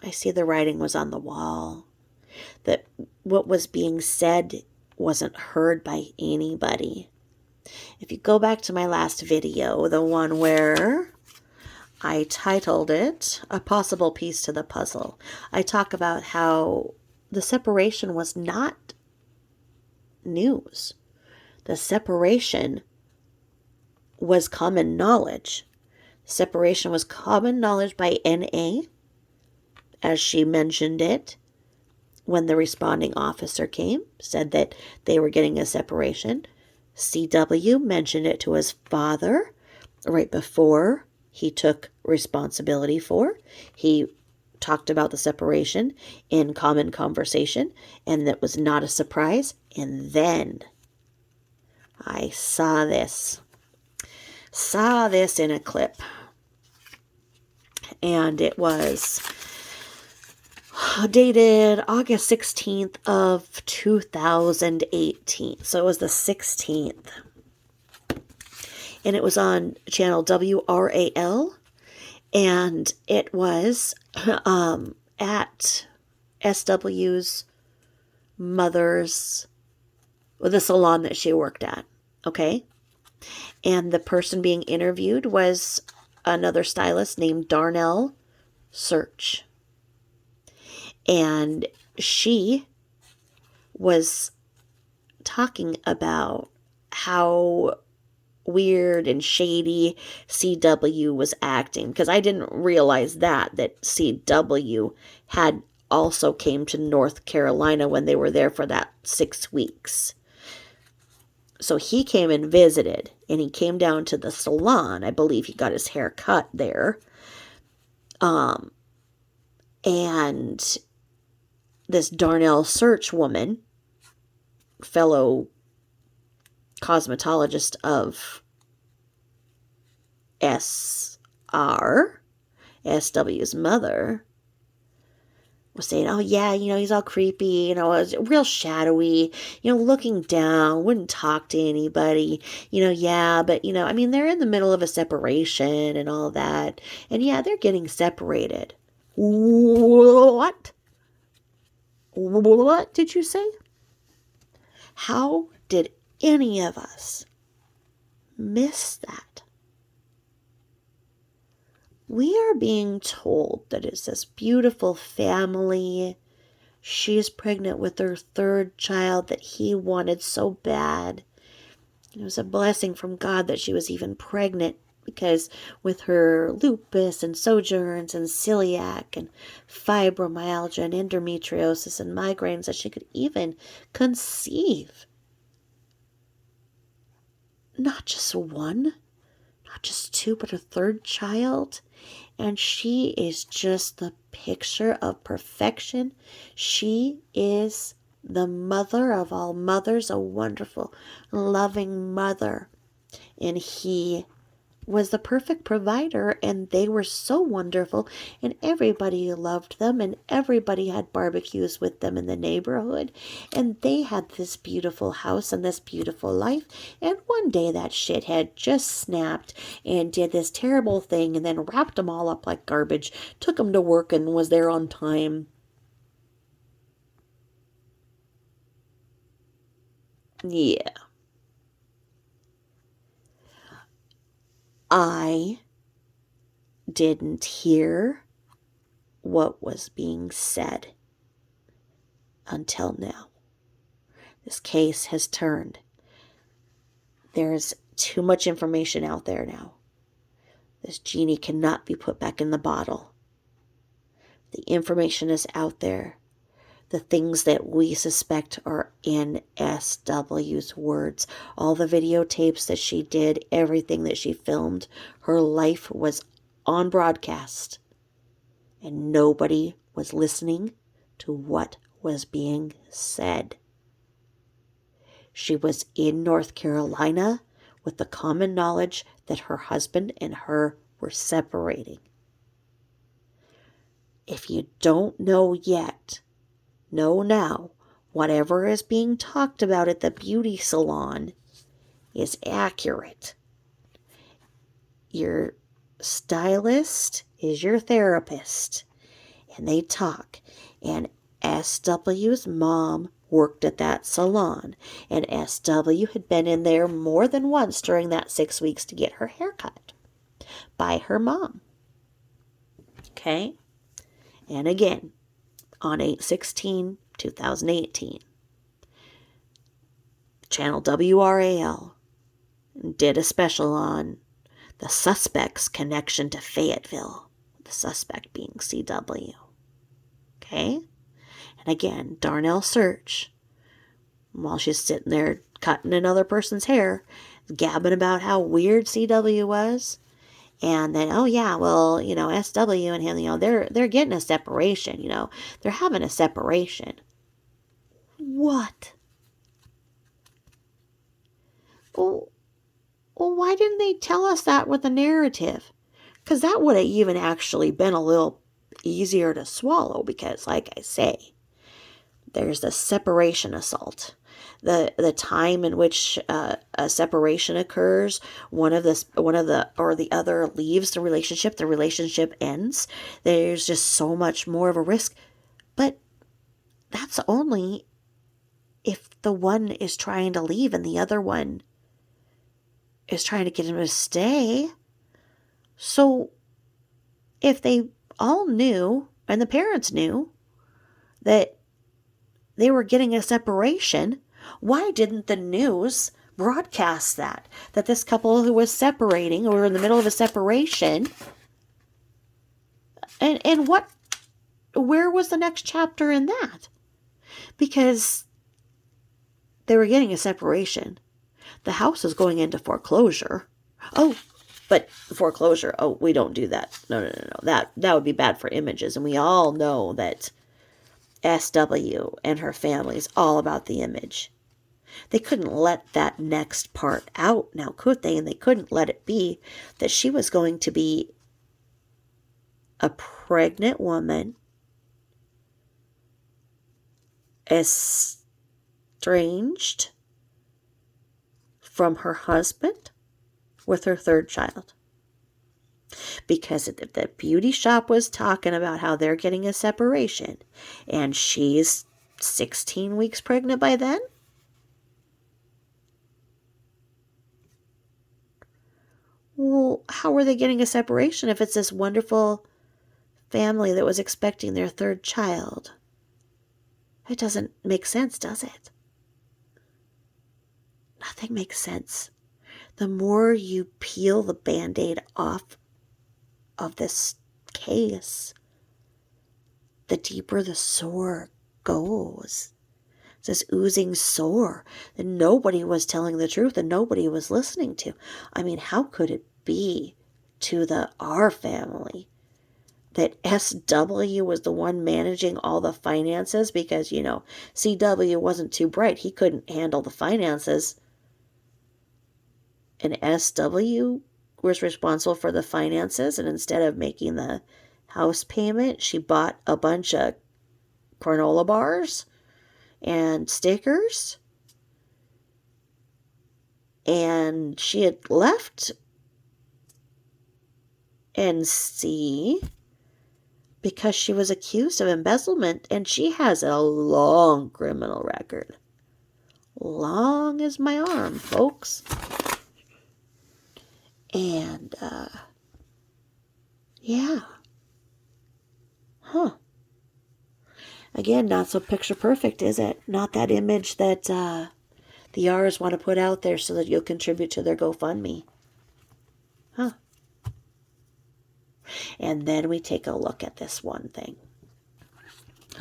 S1: I see the writing was on the wall. That what was being said wasn't heard by anybody. If you go back to my last video, the one where I titled it, A Possible Piece to the Puzzle, I talk about how the separation was not news. The separation was common knowledge. Separation was common knowledge by NA, as she mentioned it. When the responding officer came, said that they were getting a separation. CW mentioned it to his father right before he took responsibility for. He talked about the separation in common conversation, and that was not a surprise. And then I saw this in a clip, and it was dated August 16th of 2018. So it was the 16th. And it was on channel WRAL. And it was at SW's mother's, the salon that she worked at. Okay? And the person being interviewed was another stylist named Darnell Search. And she was talking about how weird and shady CW was acting. Because I didn't realize that CW had also came to North Carolina when they were there for that 6 weeks. So he came and visited, and he came down to the salon. I believe he got his hair cut there. And this Darnell Search woman, fellow cosmetologist of SW's mother, was saying, oh yeah, he's all creepy, it was real shadowy, looking down, wouldn't talk to anybody, yeah, but, they're in the middle of a separation and all that, and yeah, they're getting separated. What? What did you say? How did any of us miss that. We are being told that it's this beautiful family. She's pregnant with her third child that he wanted so bad. It was a blessing from God that she was even pregnant, because with her lupus and sojourns and celiac and fibromyalgia and endometriosis and migraines, that she could even conceive. Not just one, not just two, but a third child. And she is just the picture of perfection. She is the mother of all mothers, a wonderful, loving mother. And he was the perfect provider, and they were so wonderful, and everybody loved them, and everybody had barbecues with them in the neighborhood, and they had this beautiful house and this beautiful life. And one day that shithead just snapped and did this terrible thing, and then wrapped them all up like garbage, took them to work, and was there on time. Yeah. I didn't hear what was being said until now. This case has turned. There's too much information out there now. This genie cannot be put back in the bottle. The information is out there. The things that we suspect are in SW's words. All the videotapes that she did, everything that she filmed, her life was on broadcast. And nobody was listening to what was being said. She was in North Carolina with the common knowledge that her husband and her were separating. If you don't know yet, know now. Whatever is being talked about at the beauty salon is accurate. Your stylist is your therapist, and they talk. And SW's mom worked at that salon, and SW had been in there more than once during that 6 weeks to get her hair cut by her mom. Okay? And again, on 8/16/2018, channel WRAL did a special on the suspect's connection to Fayetteville, the suspect being CW. Okay? And again, Darnell Search, while she's sitting there cutting another person's hair, gabbing about how weird CW was. And then, oh yeah, well, SW and him, they're getting a separation, they're having a separation. What? Well, why didn't they tell us that with the narrative? Because that would have even actually been a little easier to swallow, because, like I say, there's the separation assault. The time in which a separation occurs, one of the or the other leaves the relationship ends. There's just so much more of a risk. But that's only if the one is trying to leave and the other one is trying to get him to stay. So if they all knew, and the parents knew, that they were getting a separation, why didn't the news broadcast that this couple who was separating, or were in the middle of a separation, and where was the next chapter in that? Because they were getting a separation. The house is going into foreclosure. Oh, but foreclosure, we don't do that. No. That would be bad for images, and we all know that SW and her family is all about the image. They couldn't let that next part out now, could they? And they couldn't let it be that she was going to be a pregnant woman, estranged from her husband with her third child. Because if the beauty shop was talking about how they're getting a separation, and she's 16 weeks pregnant by then, Well, how were they getting a separation if it's this wonderful family that was expecting their third child? It doesn't make sense, does it? Nothing makes sense. The more you peel the Band-Aid off of this case, the deeper the sore goes. It's this oozing sore that nobody was telling the truth and nobody was listening to. I mean, how could it be to the R family that SW was the one managing all the finances because, CW wasn't too bright. He couldn't handle the finances. And SW was responsible for the finances, and instead of making the house payment, she bought a bunch of granola bars and stickers, and she had left NC because she was accused of embezzlement, and she has a long criminal record. Long as my arm, folks. And, yeah. Huh. Again, not so picture perfect, is it? Not that image that the R's want to put out there so that you'll contribute to their GoFundMe. Huh. And then we take a look at this one thing.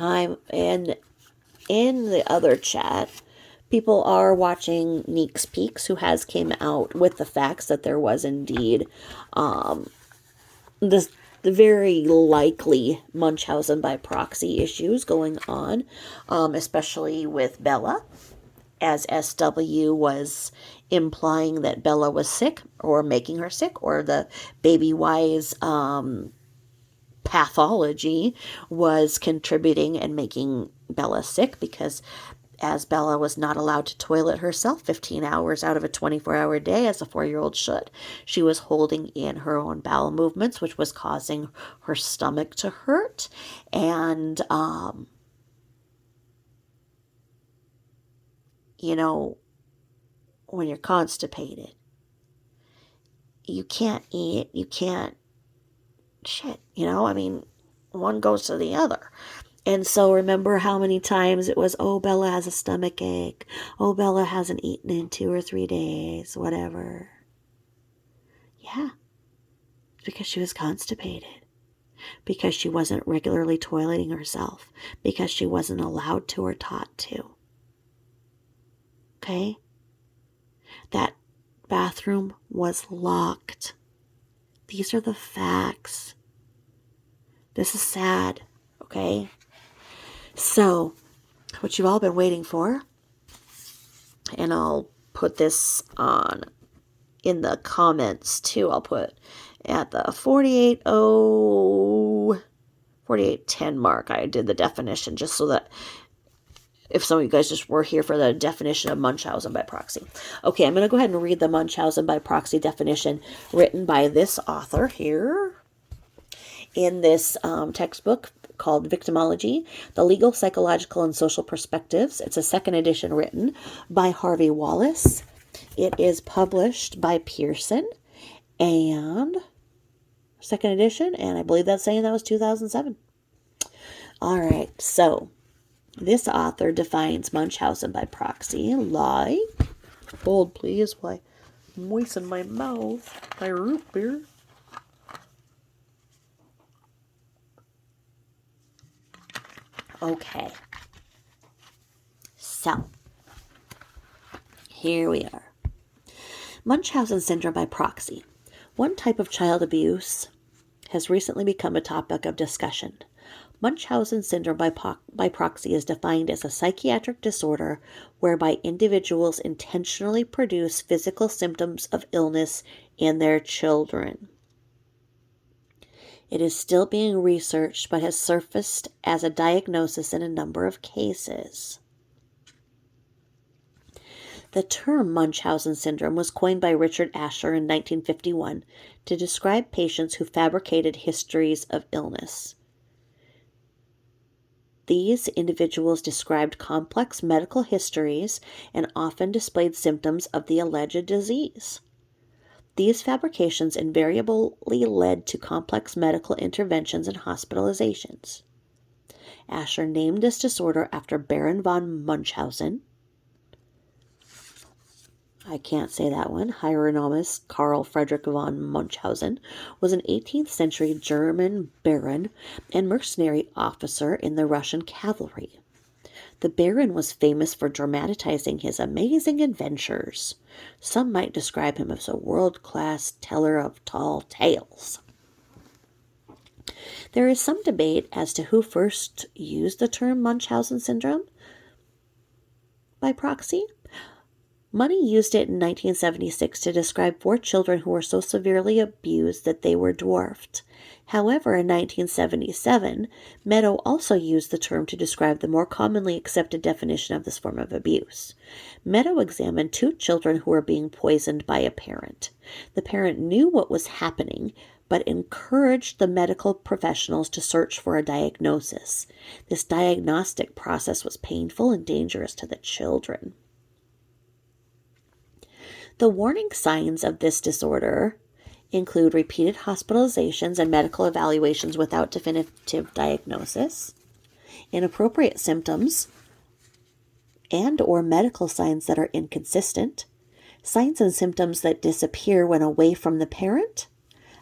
S1: I'm in the other chat. People are watching Neek's Peaks, who has came out with the facts that there was indeed the very likely Munchausen by proxy issues going on, especially with Bella, as SW was implying that Bella was sick or making her sick, or the baby wise pathology was contributing and making Bella sick, because as Bella was not allowed to toilet herself 15 hours out of a 24-hour day, as a 4-year-old should, she was holding in her own bowel movements, which was causing her stomach to hurt. And, when you're constipated, you can't eat, you can't shit, one goes to the other. And so remember how many times it was, oh, Bella has a stomach ache. Oh, Bella hasn't eaten in 2 or 3 days, whatever. Yeah. It's because she was constipated. Because she wasn't regularly toileting herself. Because she wasn't allowed to or taught to. Okay? That bathroom was locked. These are the facts. This is sad. Okay? So, what you've all been waiting for, and I'll put this on in the comments too. I'll put at the 4810 mark, I did the definition, just so that if some of you guys just were here for the definition of Munchausen by proxy. Okay, I'm going to go ahead and read the Munchausen by proxy definition written by this author here in this textbook called Victimology, The Legal, Psychological, and Social Perspectives. It's a 2nd edition written by Harvey Wallace. It is published by Pearson, and 2nd edition, and I believe that's saying that was 2007. All right, so this author defines Munchausen by proxy like, hold please while I moisten my mouth, my root beer. Okay, so here we are. Munchausen syndrome by proxy. One type of child abuse has recently become a topic of discussion. Munchausen syndrome by proxy is defined as a psychiatric disorder whereby individuals intentionally produce physical symptoms of illness in their children. It is still being researched, but has surfaced as a diagnosis in a number of cases. The term Munchausen syndrome was coined by Richard Asher in 1951 to describe patients who fabricated histories of illness. These individuals described complex medical histories and often displayed symptoms of the alleged disease. These fabrications invariably led to complex medical interventions and hospitalizations. Asher named this disorder after Baron von Munchausen. I can't say that one. Hieronymus Karl Friedrich von Munchausen was an 18th century German baron and mercenary officer in the Russian cavalry. The baron was famous for dramatizing his amazing adventures. Some might describe him as a world-class teller of tall tales. There is some debate as to who first used the term Munchausen syndrome by proxy. Money used it in 1976 to describe 4 children who were so severely abused that they were dwarfed. However, in 1977, Meadow also used the term to describe the more commonly accepted definition of this form of abuse. Meadow examined 2 children who were being poisoned by a parent. The parent knew what was happening, but encouraged the medical professionals to search for a diagnosis. This diagnostic process was painful and dangerous to the children. The warning signs of this disorder include repeated hospitalizations and medical evaluations without definitive diagnosis, inappropriate symptoms and or medical signs that are inconsistent, signs and symptoms that disappear when away from the parent,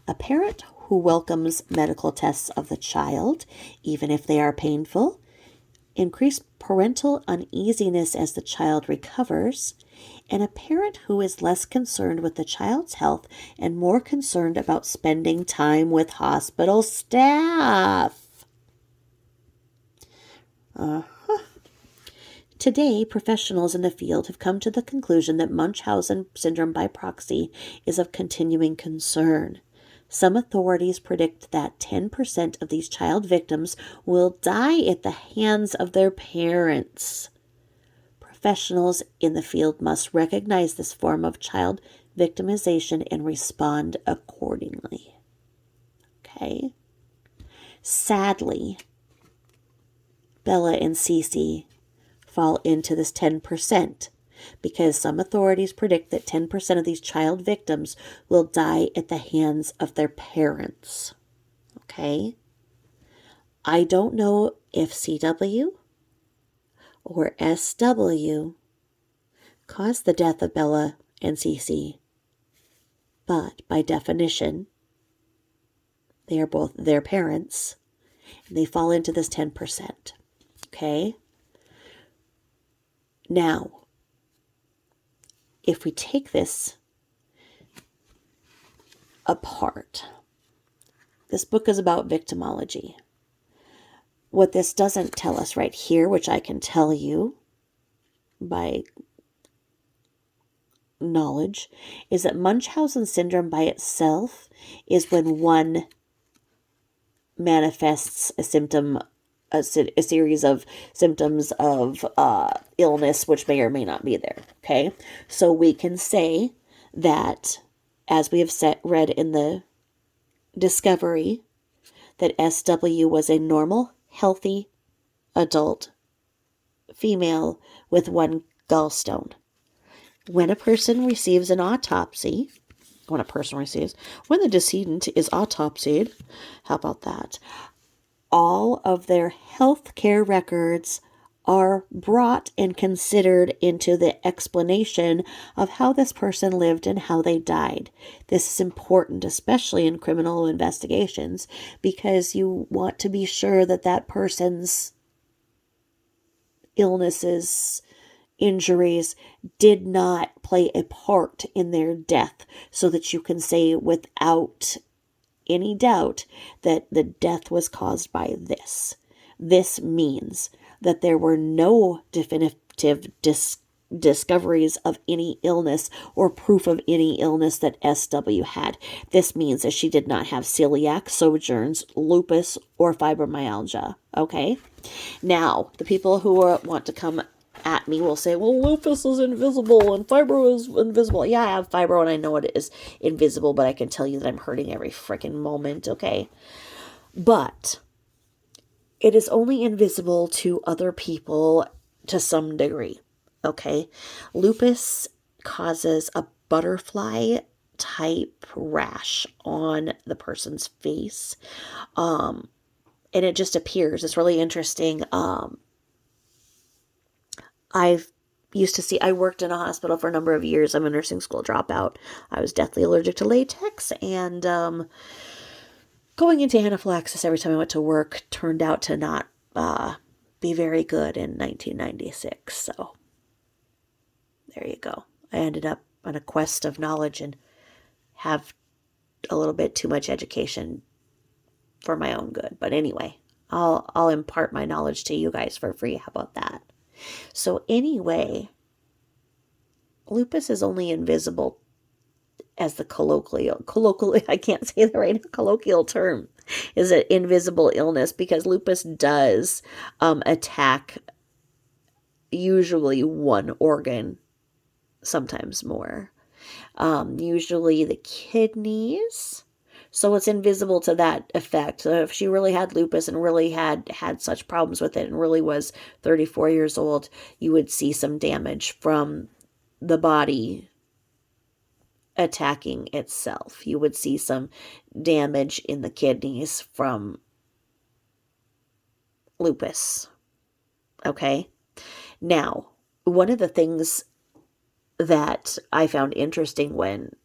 S1: a parent who welcomes medical tests of the child, even if they are painful, increased parental uneasiness as the child recovers, and a parent who is less concerned with the child's health and more concerned about spending time with hospital staff. Today, professionals in the field have come to the conclusion that Munchausen syndrome by proxy is of continuing concern. Some authorities predict that 10% of these child victims will die at the hands of their parents. Professionals in the field must recognize this form of child victimization and respond accordingly. Okay? Sadly, Bella and Cece fall into this 10%. Because some authorities predict that 10% of these child victims will die at the hands of their parents. Okay? I don't know if CW or SW caused the death of Bella and Cece, but by definition, they are both their parents, and they fall into this 10%. Okay? Now, if we take this apart, this book is about victimology. What this doesn't tell us right here, which I can tell you by knowledge, is that Munchausen syndrome by itself is when one manifests a symptom, a series of symptoms of illness, which may or may not be there. Okay, so we can say that, as we have read in the discovery, that SW was a normal, healthy adult female with 1 gallstone. When a person receives an autopsy, when the decedent is autopsied, how about that? All of their health care records are brought and considered into the explanation of how this person lived and how they died. This is important, especially in criminal investigations, because you want to be sure that that person's illnesses, injuries did not play a part in their death, so that you can say without any doubt that the death was caused by this. This means that there were no definitive discoveries of any illness or proof of any illness that SW had. This means that she did not have celiac, Sjögren's, lupus, or fibromyalgia. Okay? Now, the people who want to come at me will say, well, lupus is invisible and fibro is invisible. Yeah, I have fibro and I know it is invisible, but I can tell you that I'm hurting every freaking moment, okay? But it is only invisible to other people to some degree, okay? Lupus causes a butterfly type rash on the person's face. And it just appears. It's really interesting. I worked in a hospital for a number of years. I'm a nursing school dropout. I was deathly allergic to latex, and going into anaphylaxis every time I went to work turned out to not be very good in 1996. So there you go. I ended up on a quest of knowledge and have a little bit too much education for my own good. But anyway, I'll impart my knowledge to you guys for free. How about that? So anyway, lupus is only invisible as the colloquial, I can't say the right colloquial term, is an invisible illness, because lupus does attack usually one organ, sometimes more. Usually the kidneys. So it's invisible to that effect. So if she really had lupus and really had such problems with it and really was 34 years old, you would see some damage from the body attacking itself. You would see some damage in the kidneys from lupus. Okay? Now, one of the things that I found interesting when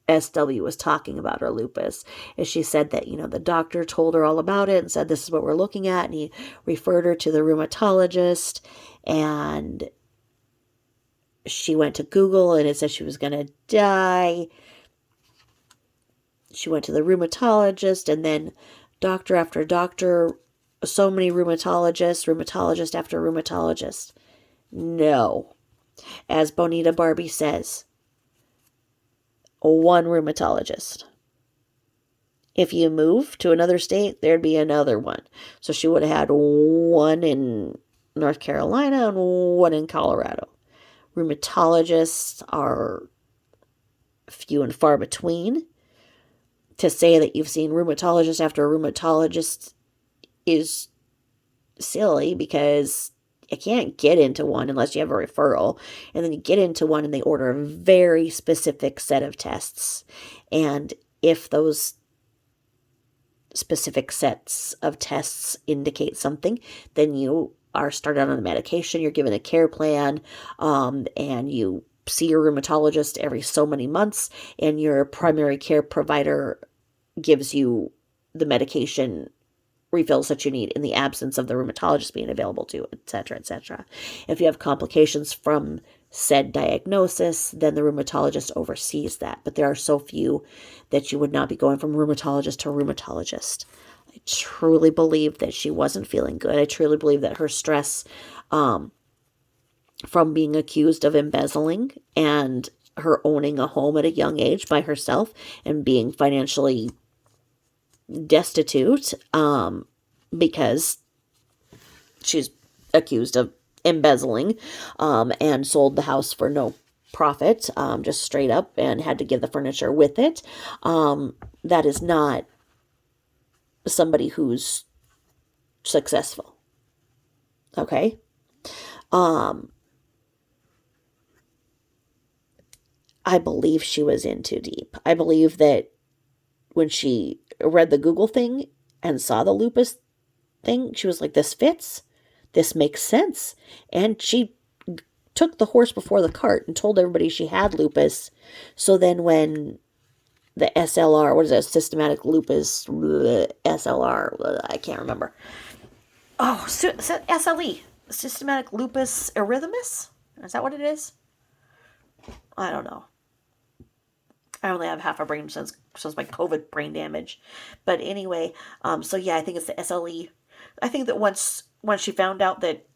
S1: SW was talking about her lupus is she said that, the doctor told her all about it and said, this is what we're looking at. And he referred her to the rheumatologist, and she went to Google and it said she was going to die. She went to the rheumatologist, and then doctor after doctor, so many rheumatologist after rheumatologist. No. As Bonita Barbie says, one rheumatologist. If you move to another state, there'd be another one. So she would have had one in North Carolina and one in Colorado. Rheumatologists are few and far between. To say that you've seen rheumatologist after rheumatologist is silly, because you can't get into one unless you have a referral. And then you get into one and they order a very specific set of tests. And if those specific sets of tests indicate something, then you are started on a medication, you're given a care plan, and you see your rheumatologist every so many months, and your primary care provider gives you the medication refills that you need in the absence of the rheumatologist being available to, etc., etc. If you have complications from said diagnosis, then the rheumatologist oversees that. But there are so few that you would not be going from rheumatologist to rheumatologist. I truly believe that she wasn't feeling good. I truly believe that her stress from being accused of embezzling and her owning a home at a young age by herself and being financially destitute, because she's accused of embezzling, and sold the house for no profit, just straight up, and had to give the furniture with it. That is not somebody who's successful. Okay? I believe she was in too deep. I believe that when she read the Google thing and saw the lupus thing, she was like, this fits. This makes sense. And she took the horse before the cart and told everybody she had lupus. So then when the SLR, what is that, systematic lupus, SLR, I can't remember. Oh, SLE, systematic lupus erythemus? Is that what it is? I don't know. I only have half a brain, so it's my COVID brain damage. But anyway, so yeah, I think it's the SLE. I think that once she found out that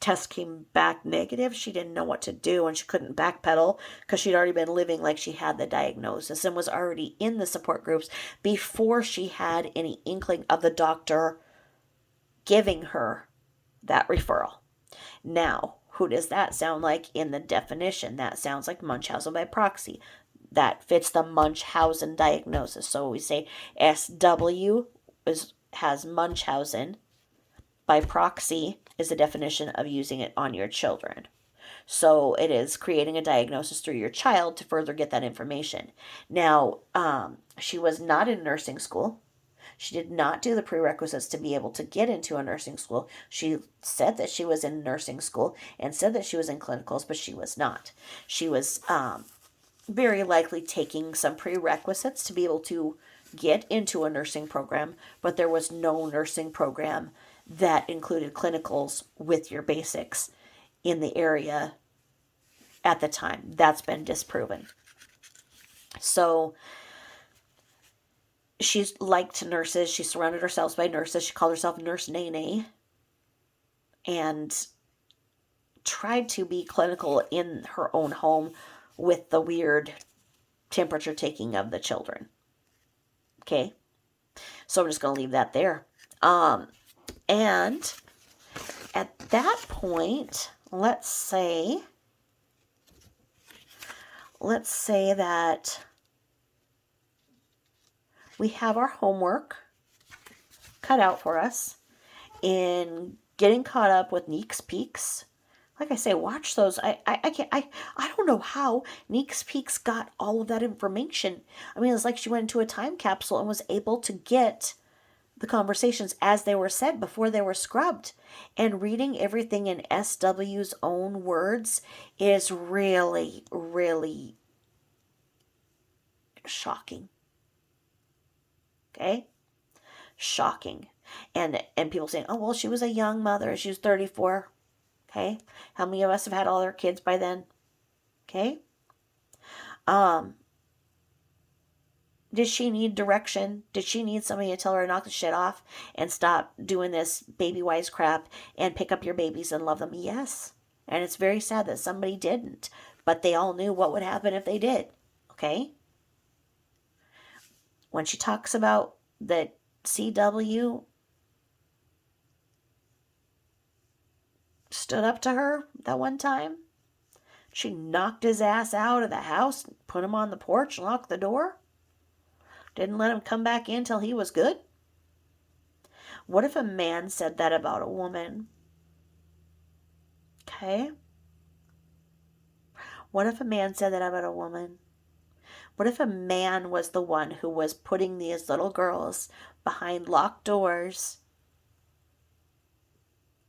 S1: test came back negative, she didn't know what to do, and she couldn't backpedal because she'd already been living like she had the diagnosis and was already in the support groups before she had any inkling of the doctor giving her that referral. Now, who does that sound like in the definition? That sounds like Munchausen by proxy. That fits the Munchausen diagnosis. So we say SW has Munchausen. By proxy is the definition of using it on your children. So it is creating a diagnosis through your child to further get that information. Now, she was not in nursing school. She did not do the prerequisites to be able to get into a nursing school. She said that she was in nursing school and said that she was in clinicals, but she was not. She was very likely taking some prerequisites to be able to get into a nursing program, but there was no nursing program that included clinicals with your basics in the area at the time. That's been disproven. So she's liked nurses. She surrounded herself by nurses. She called herself Nurse Nene and tried to be clinical in her own home with the weird temperature taking of the children. Okay. So I'm just going to leave that there. And at that point, let's say that we have our homework cut out for us in getting caught up with Neek's Peaks. Like I say, watch those. I don't know how Neek's Peaks got all of that information. I mean, it's like she went into a time capsule and was able to get the conversations as they were said before they were scrubbed. And reading everything in SW's own words is really, really shocking. Okay? Shocking. And people saying, oh, well, she was a young mother. She was 34. Okay? How many of us have had all their kids by then? Okay? Did she need direction? Did she need somebody to tell her to knock the shit off and stop doing this baby wise crap and pick up your babies and love them? Yes. And it's very sad that somebody didn't. But they all knew what would happen if they did. Okay? When she talks about that CW stood up to her that one time, she knocked his ass out of the house, put him on the porch, locked the door. Didn't let him come back in till he was good. What if a man said that about a woman? Okay? What if a man said that about a woman? What if a man was the one who was putting these little girls behind locked doors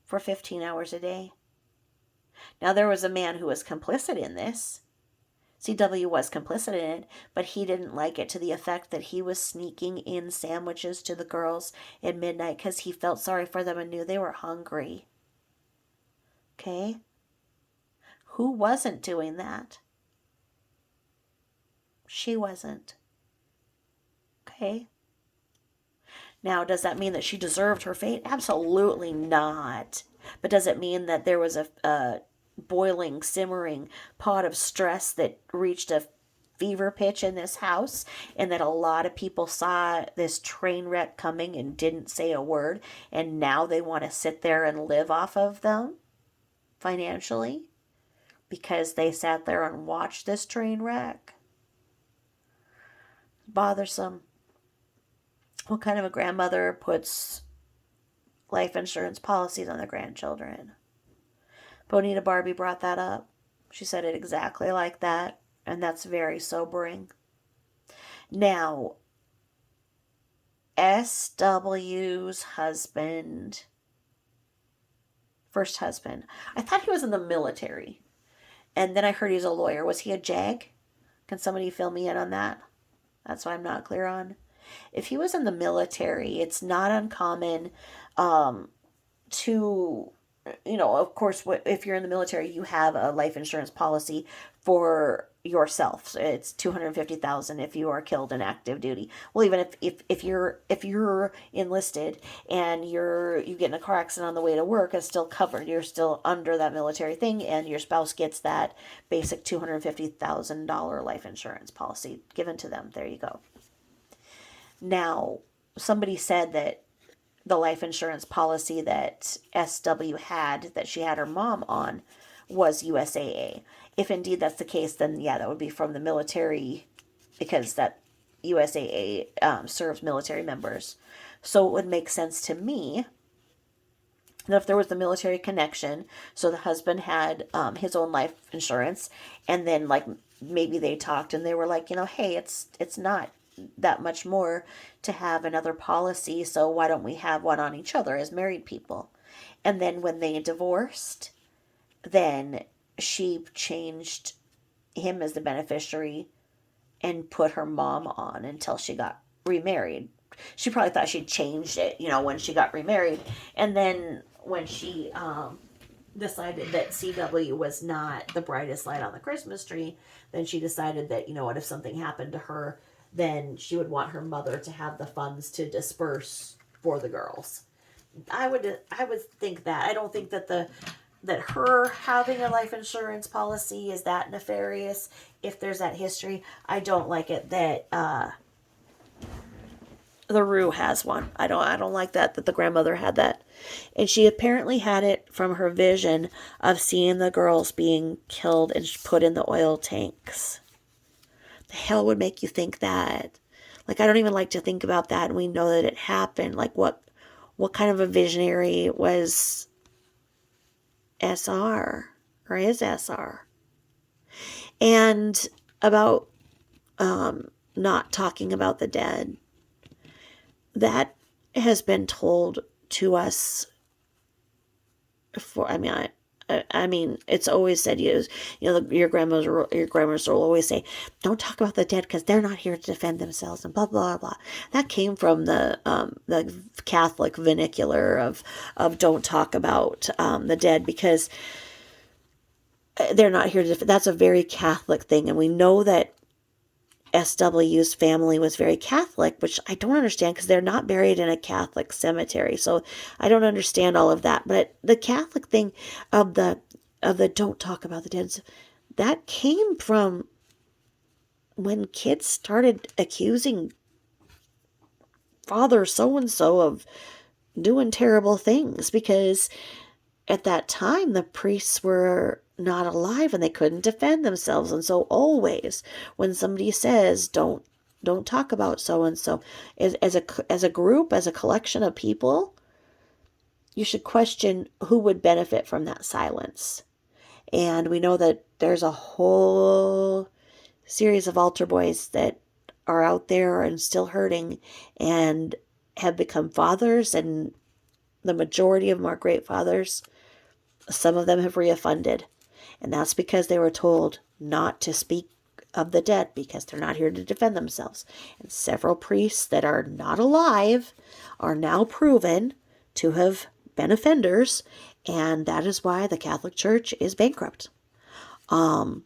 S1: for 15 hours a day? Now, there was a man who was complicit in this. CW was complicit in it, but he didn't like it to the effect that he was sneaking in sandwiches to the girls at midnight because he felt sorry for them and knew they were hungry. Okay? Who wasn't doing that? She wasn't. Okay? Now, does that mean that she deserved her fate? Absolutely not. But does it mean that there was a boiling, simmering pot of stress that reached a fever pitch in this house and that a lot of people saw this train wreck coming and didn't say a word and now they want to sit there and live off of them financially because they sat there and watched this train wreck? Bothersome. What kind of a grandmother puts life insurance policies on their grandchildren? Bonita Barbie brought that up. She said it exactly like that, and that's very sobering. Now, SW's husband, first husband, I thought he was in the military, and then I heard he's a lawyer. Was he a JAG? Can somebody fill me in on that? That's what I'm not clear on. If he was in the military, it's not uncommon to, of course, if you're in the military, you have a life insurance policy for yourself. So it's $250,000 if you are killed in active duty. Well, even if you're enlisted and you get in a car accident on the way to work, it's still covered. You're still under that military thing, and your spouse gets that basic $250,000 life insurance policy given to them. There you go. Now, somebody said that the life insurance policy that SW had, that she had her mom on, was USAA. If indeed that's the case, then yeah, that would be from the military, because that USAA serves military members. So it would make sense to me that if there was the military connection, so the husband had his own life insurance, and then like maybe they talked and they were like, hey, it's not that much more to have another policy, so why don't we have one on each other as married people? And then when they divorced, then she changed him as the beneficiary and put her mom on until she got remarried. She probably thought she'd changed it, when she got remarried. And then when she decided that CW was not the brightest light on the Christmas tree, then she decided that, what, if something happened to her, then she would want her mother to have the funds to disperse for the girls. I would think that. I don't think that her having a life insurance policy is that nefarious. If there's that history, I don't like it that the Rue has one. I don't like that the grandmother had that. And she apparently had it from her vision of seeing the girls being killed and put in the oil tanks. The hell would make you think that? Like, I don't even like to think about that, and we know that it happened. Like, what kind of a visionary was SR, or is SR? And about not talking about the dead. That has been told to us for, I mean, it's always said, your grandmas will always say, don't talk about the dead because they're not here to defend themselves and blah, blah, blah. That came from the Catholic vernacular of don't talk about the dead because they're not here to defend. That's a very Catholic thing. And we know that SW's family was very Catholic, which I don't understand because they're not buried in a Catholic cemetery. So I don't understand all of that. But the Catholic thing of the don't talk about the dead, that came from when kids started accusing Father so-and-so of doing terrible things, because at that time the priests were not alive and they couldn't defend themselves. And so always when somebody says don't talk about so and so, as a group, as a collection of people, you should question who would benefit from that silence. And we know that there's a whole series of altar boys that are out there and still hurting and have become fathers, and the majority of them are great fathers. Some of them have reoffended. And that's because they were told not to speak of the dead because they're not here to defend themselves. And several priests that are not alive are now proven to have been offenders. And that is why the Catholic Church is bankrupt. So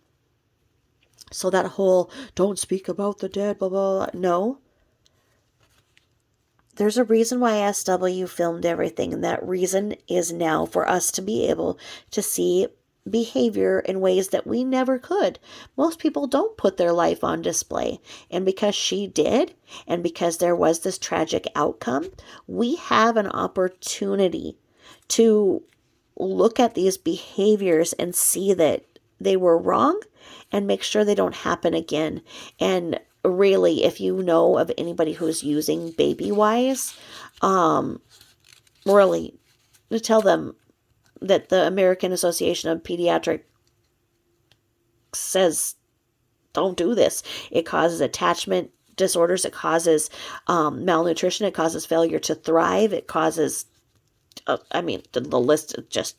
S1: that whole don't speak about the dead, blah, blah, blah. No. There's a reason why SW filmed everything. And that reason is now for us to be able to see behavior in ways that we never could. Most people don't put their life on display. And because she did, and because there was this tragic outcome, we have an opportunity to look at these behaviors and see that they were wrong and make sure they don't happen again. And really, if you know of anybody who's using Babywise, really, to tell them that the American Association of Pediatrics says don't do this. It causes attachment disorders. It causes malnutrition. It causes failure to thrive. It causes, the list just,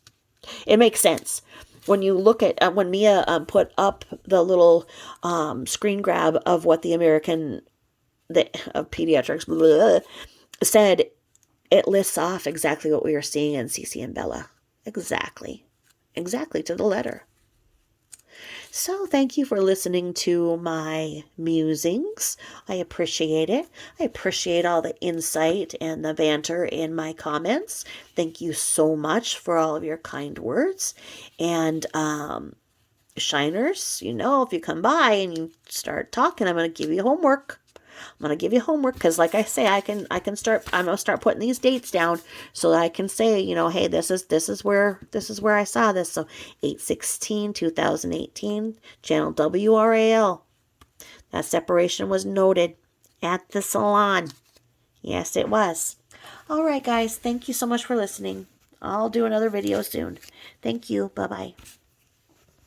S1: it makes sense. When you look at, when Mia put up the little screen grab of what the American of Pediatrics said, it lists off exactly what we are seeing in Cece and Bella. Exactly to the letter. So thank you for listening to my musings. I appreciate it. I appreciate all the insight and the banter in my comments. Thank you so much for all of your kind words. And shiners, if you come by and you start talking, I'm going to give you homework. Because like I say, I'm going to start putting these dates down so that I can say, hey, this is where I saw this. So 8/16/2018, channel WRAL. That separation was noted at the salon. Yes, it was. All right, guys. Thank you so much for listening. I'll do another video soon. Thank you. Bye-bye.